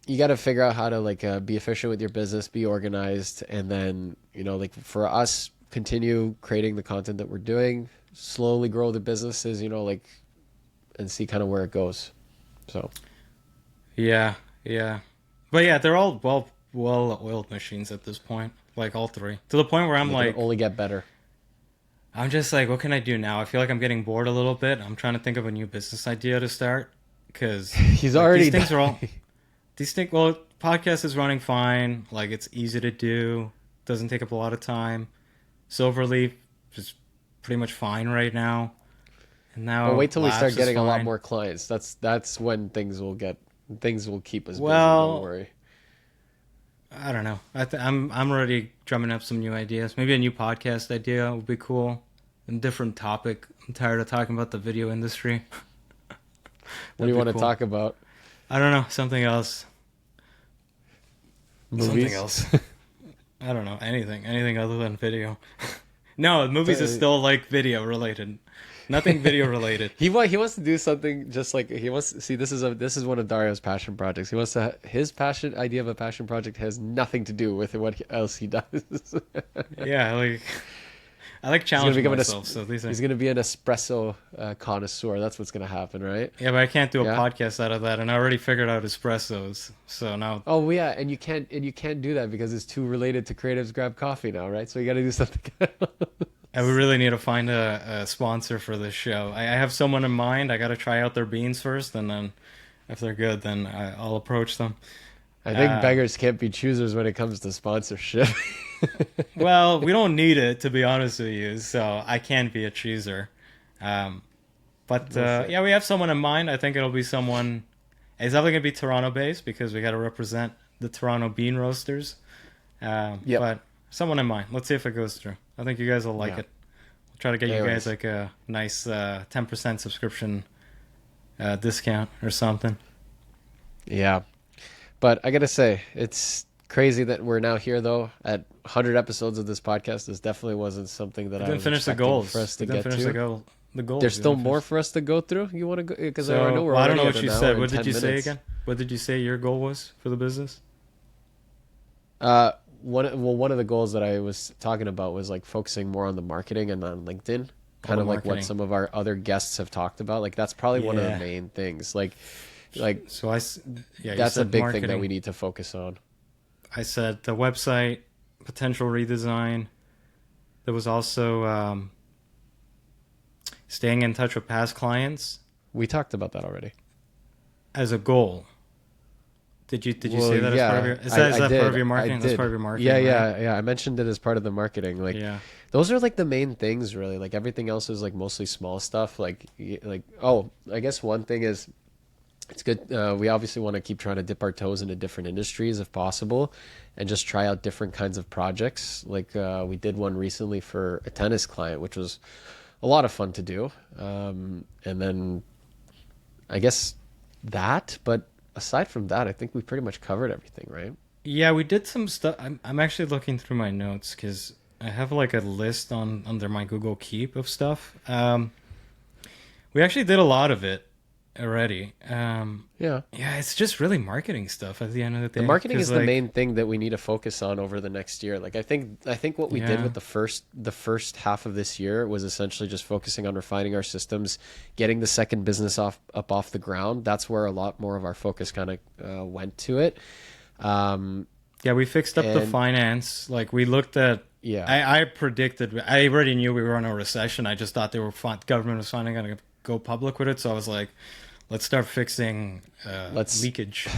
you got to figure out how to like be efficient with your business, be organized, and then like for us, continue creating the content that we're doing, slowly grow the businesses, like, and see kind of where it goes. So. Yeah. But yeah, they're all well-oiled machines at this point. Like all three. To the point where I'm like, only get better. I'm just like, what can I do now? I feel like I'm getting bored a little bit. I'm trying to think of a new business idea to start because He's already these things are all well, podcast is running fine. Like it's easy to do, doesn't take up a lot of time. Silverleaf is pretty much fine right now. And now Well, wait till we Lapse start is getting a lot fine. more clients. That's when things will keep us busy. Well, Don't worry. I don't know. I'm already drumming up some new ideas. Maybe a new podcast idea would be cool. A different topic. I'm tired of talking about the video industry. What do you want to talk about? I don't know. Something else. Movies? Something else. I don't know. Anything other than video. No, movies is still like video related. Nothing video related. He wants to do something just like he wants. See, this is one of Dario's passion projects. He wants to his passion idea of a passion project has nothing to do with what else he does. Yeah, like I like challenging myself. He's gonna be an espresso connoisseur. That's what's gonna happen, right? Yeah, but I can't do a Yeah. podcast out of that, and I already figured out espressos. So now, Oh yeah, and you can't do that because it's too related to Creatives Grab Coffee now, right? So you got to do something. I would really need to find a sponsor for this show. I have someone in mind. I got to try out their beans first, and then if they're good, then I'll approach them. I think beggars can't be choosers when it comes to sponsorship. Well, we don't need it, to be honest with you, so I can't be a chooser. But yeah, we have someone in mind. I think it'll be someone... It's definitely going to be Toronto-based because we got to represent the Toronto bean roasters. Yep. But someone in mind. Let's see if it goes through. I think you guys will like it. We'll try to get you guys like a nice 10% subscription discount or something. Yeah. But I got to say, it's crazy that we're now here, though, at 100 episodes of this podcast. This definitely wasn't something that I was finish the expecting goals. for us to Didn't get finish to. the goals. There's still more for us to go through? You want to go? Because I know we're I don't know already what you at an hour said. and What did 10 you say minutes. again? What did you say your goal was for the business? One of the goals that I was talking about was like focusing more on the marketing and on LinkedIn, kind of like what marketing. some of our other guests have talked about. Like that's probably one of the Yeah. main things. Like So you that's a said big marketing. thing that we need to focus on. I said the website, potential redesign. There was also staying in touch with past clients We talked about that already. as a goal. Did you Well, say that as part of your? Is that part of your marketing? That's part of your marketing. Yeah. I mentioned it as part of the marketing. Like, Yeah. those are like the main things, really. Like everything else is like mostly small stuff. Like oh, I guess one thing is, it's good. We obviously want to keep trying to dip our toes into different industries if possible, and just try out different kinds of projects. Like we did one recently for a tennis client, which was a lot of fun to do. And then I guess that, but aside from that, I think we pretty much covered everything, right? Yeah, we did some stuff. I'm actually looking through my notes because I have like a list under my Google Keep of stuff. We actually did a lot of it already. Yeah. Yeah, it's just really marketing stuff at the end of the day. The marketing 'cause, is the like, main thing that we need to focus on over the next year. Like I think what we did Yeah. with the first half of this year was essentially just focusing on refining our systems, getting the second business up off the ground. That's where a lot more of our focus kind of went to it. Yeah, we fixed up the and- finance. Like we looked at. Yeah. I predicted. I already knew we were in a recession. I just thought government was finally going to go public with it. So I was like, let's start fixing leakage.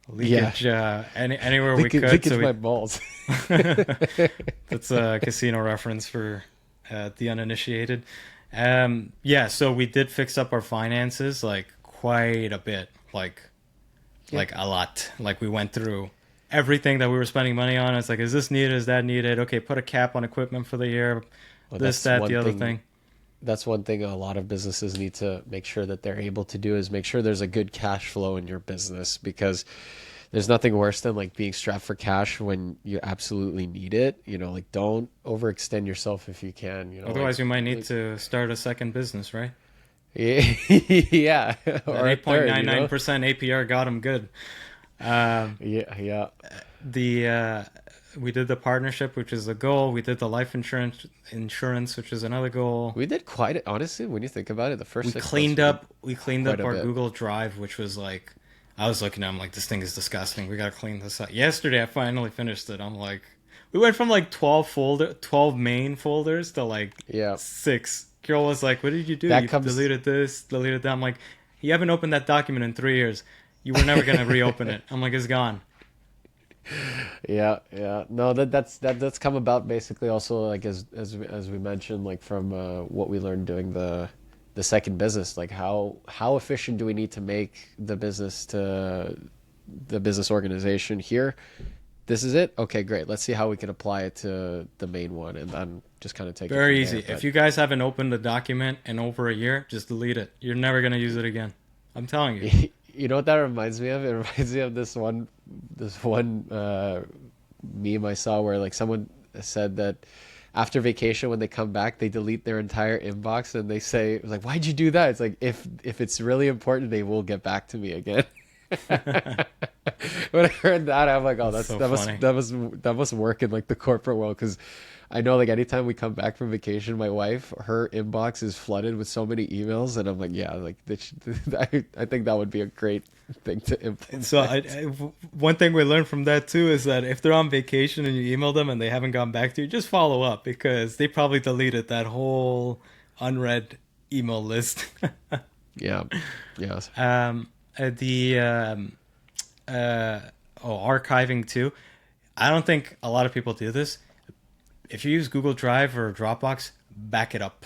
Leakage anywhere we could. Leakage So my balls. that's a casino reference for the uninitiated. Yeah, so we did fix up our finances like quite a bit, like a lot. Like we went through everything that we were spending money on. It's like, is this needed? Is that needed? Okay, put a cap on equipment for the year. Well, this, that's that, the one other thing- thing. That's one thing a lot of businesses need to make sure that they're able to do, is make sure there's a good cash flow in your business, because there's nothing worse than like being strapped for cash when you absolutely need it. You know, like don't overextend yourself if you can. You know, Otherwise, like, you might need to start a second business, right? yeah, or a That third, you know? 8.99% APR got them good. Yeah. We did the partnership, which is a goal. We did the life insurance, which is another goal. We did quite honestly, when you think about it, the first We 6 cleaned months, up. We cleaned up quite a our bit. Google Drive, which was like, I was looking at it, I'm like, this thing is disgusting. We gotta clean this up. Yesterday, I finally finished it. I'm like, we went from like 12 main folders to like Yeah. 6. Kyrill was like, what did you do? That You comes- deleted this, deleted that. I'm like, you haven't opened that document in 3 years. You were never gonna reopen it. I'm like, it's gone. Yeah. No, that's come about basically also, like as we mentioned, like from what we learned doing the second business, like how efficient do we need to make the business organization here. This is it. Okay, great. Let's see how we can apply it to the main one, and then just kind of take Very it easy. from there. If you guys haven't opened a document in over a year, just delete it. You're never gonna use it again. I'm telling you. You know what that reminds me of? It reminds me of this one meme I saw where like someone said that after vacation, when they come back, they delete their entire inbox, and they say like, "Why'd you do that?" It's like, if it's really important, they will get back to me again. When I heard that, I'm like, oh, So that funny. must work in like the corporate world, because I know like anytime we come back from vacation, my wife, her inbox is flooded with so many emails, and I'm like, yeah, like I think that would be a great thing to implement. So one thing we learned from that too is that if they're on vacation and you email them and they haven't gone back to you, just follow up, because they probably deleted that whole unread email list. Yeah. Yes. Archiving too. I don't think a lot of people do this. If you use Google Drive or Dropbox, back it up.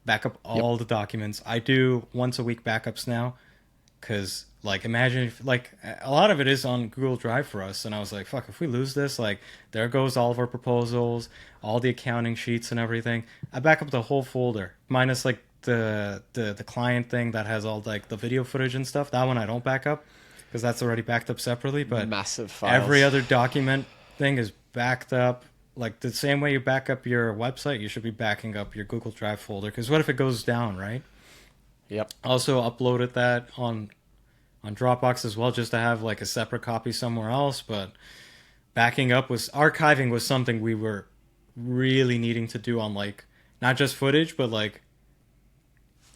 Back up all the documents. I do once a week backups now, because like imagine if, like a lot of it is on Google Drive for us, and I was like, fuck, if we lose this, like there goes all of our proposals, all the accounting sheets and everything. I back up the whole folder, minus like the client thing that has all like the video footage and stuff. That one I don't back up, because that's already backed up separately. But Massive files. every other document thing is backed up. Like the same way you back up your website, you should be backing up your Google Drive folder, because what if it goes down, right? Yep. Also uploaded that on Dropbox as well, just to have like a separate copy somewhere else. But archiving was something we were really needing to do on like not just footage, but like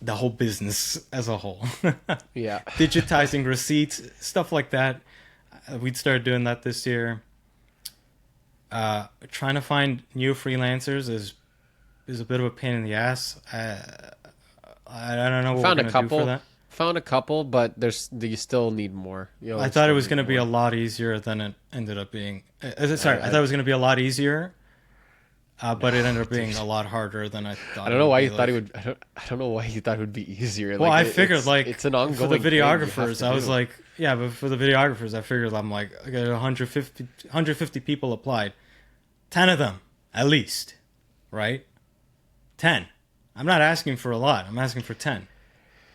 the whole business as a whole. Yeah. Digitizing receipts, stuff like that. We'd started doing that this year. Trying to find new freelancers is a bit of a pain in the ass. I don't know what Found we're a gonna do for couple. that. Found a couple, but you still need more. You know, I thought it was going to be a lot easier than it ended up being. I thought it was going to be a lot easier, but it ended up being a lot harder than I thought. I don't know why you thought it would. I don't know why you thought it would be easier. Well, like, I figured like it's an ongoing for the thing you have videographers. to I was do. like, yeah, but for the videographers, I figured I'm like, I got 150 people applied, 10 of them at least, right? 10. I'm not asking for a lot. I'm asking for 10.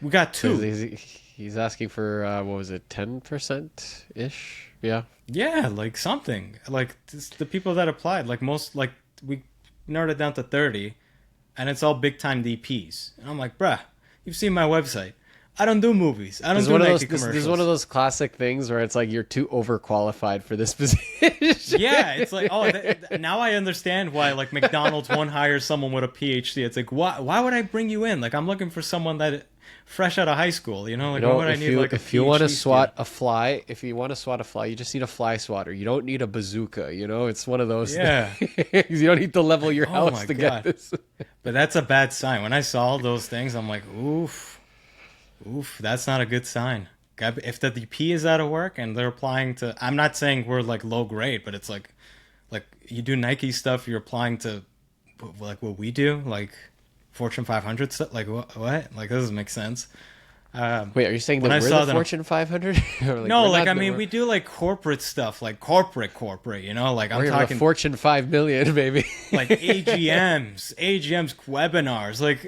We got 2. He's asking for what was it, 10% ish? Yeah. Yeah, like something. Like the people that applied, like most, like we narrowed it down to 30, and it's all big time DPs. And I'm like, bruh, you've seen my website. I don't do movies. I don't This is do one of Nike those. commercials. This is one of those classic things where it's like you're too overqualified for this position. Yeah, it's like, oh, now I understand why like McDonald's won't hire someone with a PhD. It's like, why would I bring you in? Like I'm looking for someone that fresh out of high school, you know? Like why would I need like a if you want to PhD swat student? a fly, you just need a fly swatter. You don't need a bazooka. You know, it's one of those. Yeah. things. You don't need to level your Oh house my to God. get this. But that's a bad sign. When I saw those things, I'm like, oof, that's not a good sign. If the DP is out of work and they're applying to, I'm not saying we're like low grade, but it's like you do Nike stuff, you're applying to like what we do, like Fortune 500 stuff. Like what? Like that doesn't make sense. Wait, are you saying that when I we're saw the them- Fortune 500? Or, No, we're like not I mean, we do like corporate stuff, like corporate, you know, like I'm we're the talking Fortune 5 million, maybe. like AGMs, webinars, like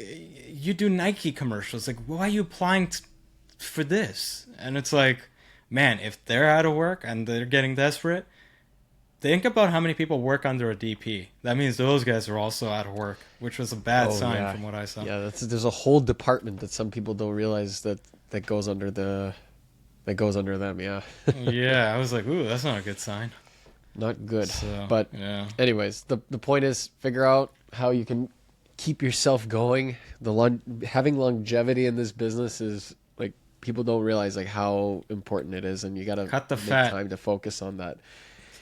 you do Nike commercials. Like, why are you applying for this? And it's like, man, if they're out of work and they're getting desperate, think about how many people work under a DP. That means those guys are also out of work, which was a bad sign yeah. from what I saw. Yeah, there's a whole department that some people don't realize that goes under them. Yeah, Yeah, I was like, ooh, that's not a good sign. not good. So, But yeah. anyways, the point is figure out how you can keep yourself going. Having longevity in this business is like people don't realize like how important it is, and you gotta Cut the make fat. time to focus on that.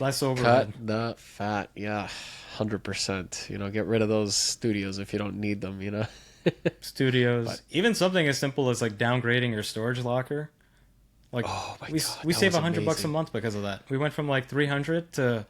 Less overhead. Cut the fat. Yeah, 100%. You know, get rid of those studios if you don't need them. You know. Studios. Even something as simple as like downgrading your storage locker. Like Oh my we God, we that save was $100 a amazing. month because of that. We went from like 300 to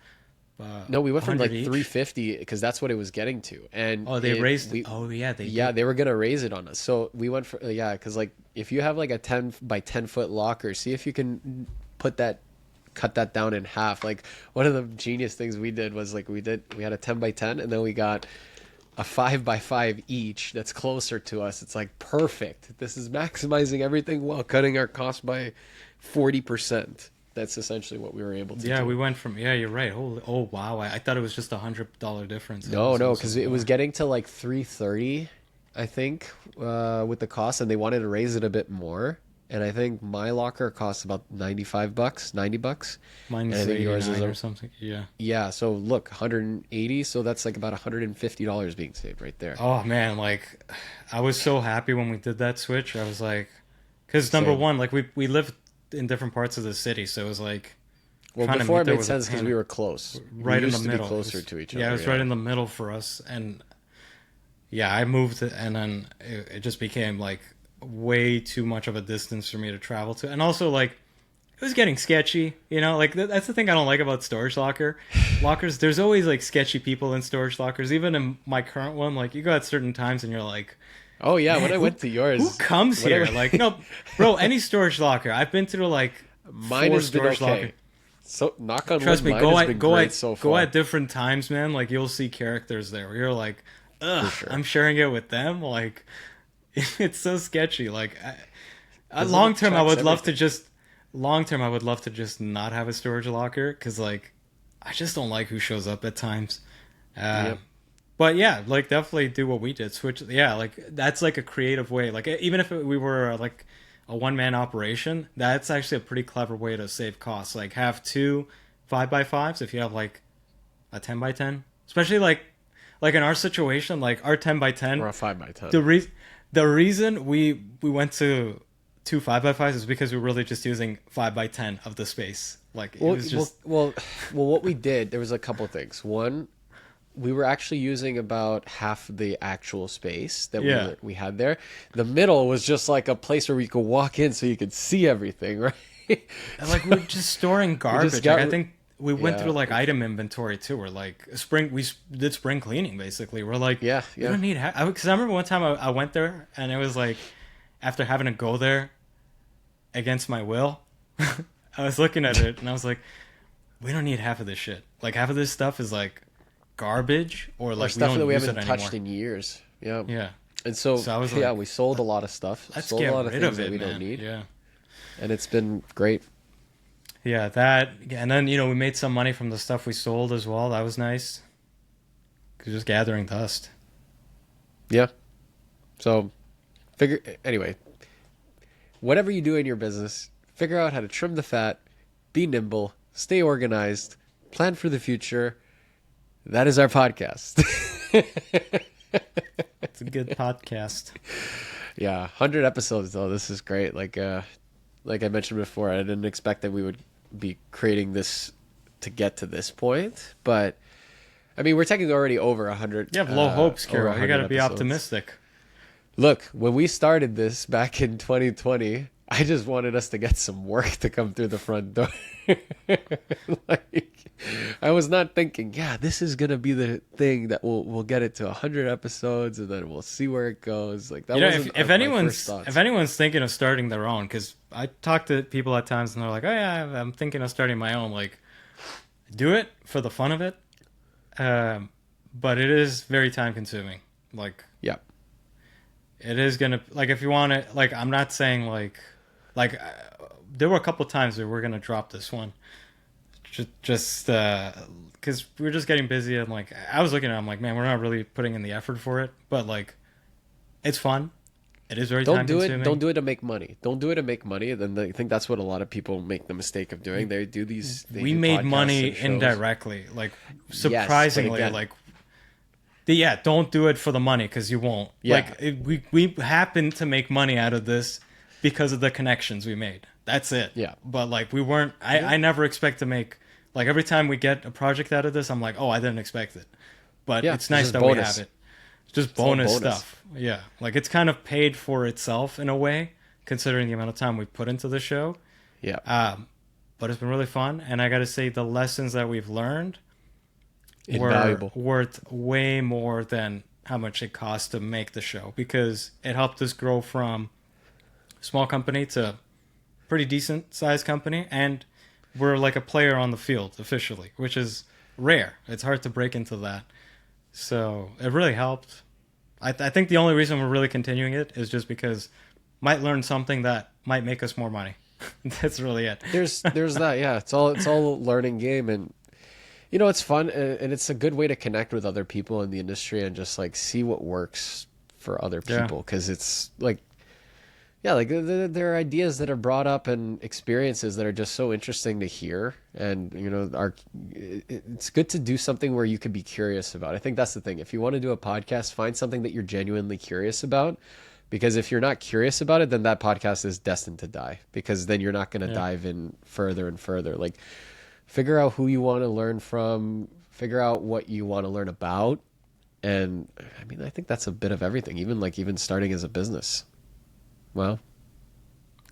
No, we went from like 100 each. 350 because that's what it was getting to, and Oh, they raised. We, Oh yeah, they. yeah, did. they were gonna raise it on us. So we went for because like if you have like a 10 by 10 foot locker, see if you can cut that down in half. Like one of the genius things we did was like we had a 10 by 10, and then we got a 5 by 5 each that's closer to us. It's like perfect. This is maximizing everything while cutting our cost by 40%. That's essentially what we were able to Yeah, do. we went from. Yeah, you're right. Holy, oh wow, I thought it was just $100 difference. No, It was because also it was more. getting to like 330, I think, with the cost, and they wanted to raise it a bit more. And I think my locker costs about $95, $90. Mine and I was think yours is 89 a- or something. Yeah. Yeah, so look, 180, so that's like about $150 being saved right there. Oh man, like I was so happy when we did that switch. I was like, because number Same. one, like we lived in different parts of the city, so it was like. Well, trying to before meet it there made was a sense because pain. we were close. Right we in used the to middle. be closer It was- to each other. Yeah, it was right in the middle for us, and yeah, I moved, and then it just became like way too much of a distance for me to travel to, and also like it was getting sketchy. You know, like that's the thing I don't like about storage lockers. There's always like sketchy people in storage lockers. Even in my current one, like you go at certain times and you're like. Oh, yeah, when I who- went to yours. Who comes here? whatever- Like, no, bro, any storage locker. I've been through like Mine four has been storage okay. lockers. So, knock on Trust wood, me, mine has been go great at so go far. at different times, man. Like you'll see characters there where you're like, ugh, sure. I'm sharing it with them. Like, it's so sketchy. Like, 'Cause it long term, I attracts would love to everything. just not have a storage locker because like I just don't like who shows up at times. Yep. But yeah, like definitely do what we did. Switch. Yeah, like that's like a creative way. Like even if we were like a one-man operation, that's actually a pretty clever way to save costs. Like have 2 5x5s if you have like a 10 by 10, especially like in our situation, like our 10 by 10. Or a 5 by 10. The reason we went to 2 5x5s is because we were really just using 5 by 10 of the space. Like it was just well, what we did, there was a couple things. One, we were actually using about half the actual space that Yeah. we had there. The middle was just like a place where we could walk in so you could see everything, right? and, like we're just storing garbage. got Like, I think we went yeah. through like item inventory too. We're like we did spring cleaning basically. We're like Yeah, we yeah. don't need because I remember one time I went there and it was like after having to go there against my will, I was looking at it and I was like, we don't need half of this shit. Like half of this stuff is like garbage or Or like stuff we don't that we use haven't it touched anymore. in years. Yeah. Yeah. And so, So I was yeah, like, we sold a lot of stuff. Let's sold get a lot of rid things of that it, we man. don't need. Yeah. And it's been great. Yeah, that, and then, you know, we made some money from the stuff we sold as well. That was nice. 'Cause just gathering dust. Yeah. So, anyway, whatever you do in your business, figure out how to trim the fat, be nimble, stay organized, plan for the future. That is our podcast. It's a good podcast. Yeah, 100 episodes though. This is great. Like I mentioned before, I didn't expect that we would be creating this to get to this point, but I mean, we're technically already over 100. You have low hopes, over Kyrill. You 100 got to be episodes. optimistic. Look, when we started this back in 2020, I just wanted us to get some work to come through the front door. Like, I was not thinking, yeah, this is gonna be the thing that we'll get it to 100 episodes, and then we'll see where it goes. Like that wasn't if my first thoughts. if anyone's thinking of starting their own, because I talk to people at times and they're like, oh yeah, I'm thinking of starting my own. Like, do it for the fun of it, but it is very time consuming. Like, yeah, it is gonna, like, if you want to, like, I'm not saying like there were a couple times where we're gonna drop this one. Just because we were just getting busy, and like I was looking at it, I'm like, man, we're not really putting in the effort for it, but like it's fun. It is very time consuming. Don't do it to make money. Don't do it to make money. Then I think that's what a lot of people make the mistake of doing. They do these. We made money indirectly, like surprisingly, yes, like. Yeah, don't do it for the money because you won't. Yeah. Like we happen to make money out of this because of the connections we made. That's it. Yeah. But like we weren't. I never expect to make. Like every time we get a project out of this, I'm like, oh, I didn't expect it. But yeah, it's nice that we have it. It's just bonus stuff. Yeah. Like it's kind of paid for itself in a way, considering the amount of time we put into the show. Yeah. But it's been really fun. And I got to say, the lessons that we've learned invaluable. were worth way more than how much it cost to make the show, because it helped us grow from a small company to pretty decent sized company. And we're like a player on the field officially, which is rare. It's hard to break into that. So it really helped. I think the only reason we're really continuing it is just because might learn something that might make us more money. That's really it. There's that. Yeah, it's all a learning game, and you know, it's fun, and it's a good way to connect with other people in the industry and just like see what works for other people, because it's like. Yeah, like there are ideas that are brought up and experiences that are just so interesting to hear, and you know, it's good to do something where you could be curious about. I think that's the thing. If you want to do a podcast, find something that you're genuinely curious about, because if you're not curious about it, then that podcast is destined to die, because then you're not going to dive in further and further. Like, figure out who you want to learn from, figure out what you want to learn about, and I mean, I think that's a bit of everything. Even starting as a business. Well,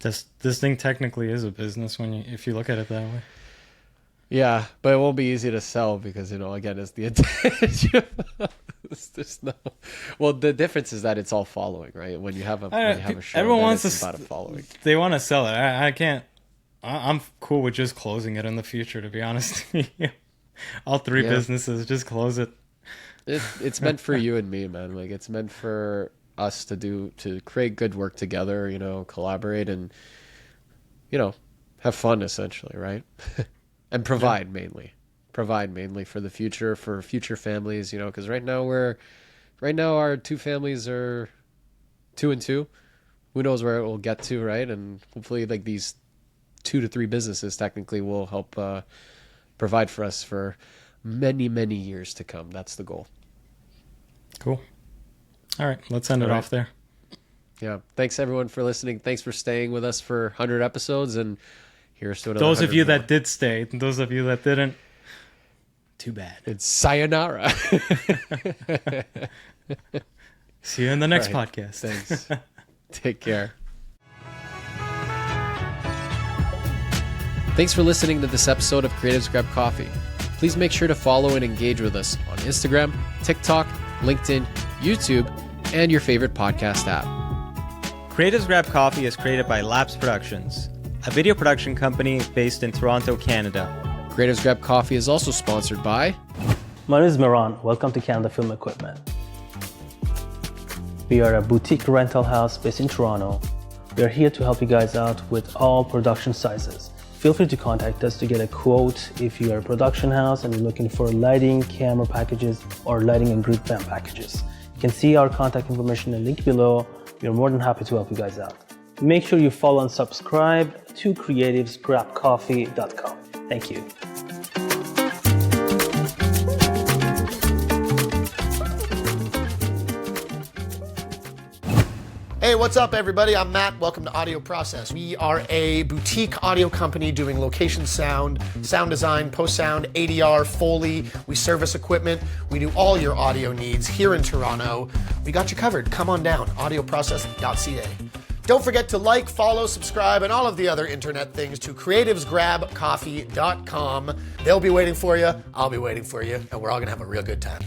this thing technically is a business if you look at it that way. Yeah, but it won't be easy to sell because, you know, again, it's the attention. Well, the difference is that it's all following, right? When you have a show, everyone wants it's about a following. They want to sell it. I can't. I'm cool with just closing it in the future, to be honest. All three businesses, just close it. It's meant for you and me, man. Like, it's meant for us to create good work together, you know, collaborate and, you know, have fun essentially, right? And provide mainly for the future, for future families, you know, because right now our two families are 2 and 2. Who knows where it will get to, right? And hopefully like these 2 to 3 businesses technically will help provide for us for many, many years to come. That's the goal. Cool. All right, let's end it off there. Yeah. Thanks everyone for listening. Thanks for staying with us for 100 episodes, and here's to another. Those of you that did stay, and those of you that didn't, too bad. It's sayonara. See you in the next podcast. Thanks. Take care. Thanks for listening to this episode of Creatives Grab Coffee. Please make sure to follow and engage with us on Instagram, TikTok, LinkedIn, YouTube, and your favorite podcast app. Creatives Grab Coffee is created by LAPSE Productions, a video production company based in Toronto, Canada. Creatives Grab Coffee is also sponsored by... My name is Miran. Welcome to Canada Film Equipment. We are a boutique rental house based in Toronto. We are here to help you guys out with all production sizes. Feel free to contact us to get a quote if you are a production house and you're looking for lighting, camera packages, or lighting and group van packages. You can see our contact information in the link below. We are more than happy to help you guys out. Make sure you follow and subscribe to creativesgrabcoffee.com. Thank you. Hey, what's up, everybody? I'm Matt. Welcome to Audio Process. We are a boutique audio company doing location sound, sound design, post-sound, ADR, Foley. We service equipment. We do all your audio needs here in Toronto. We got you covered. Come on down, audioprocess.ca. Don't forget to like, follow, subscribe, and all of the other internet things to creativesgrabcoffee.com. They'll be waiting for you. I'll be waiting for you. And we're all going to have a real good time.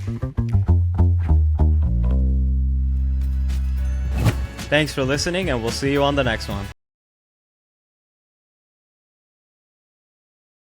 Thanks for listening, and we'll see you on the next one.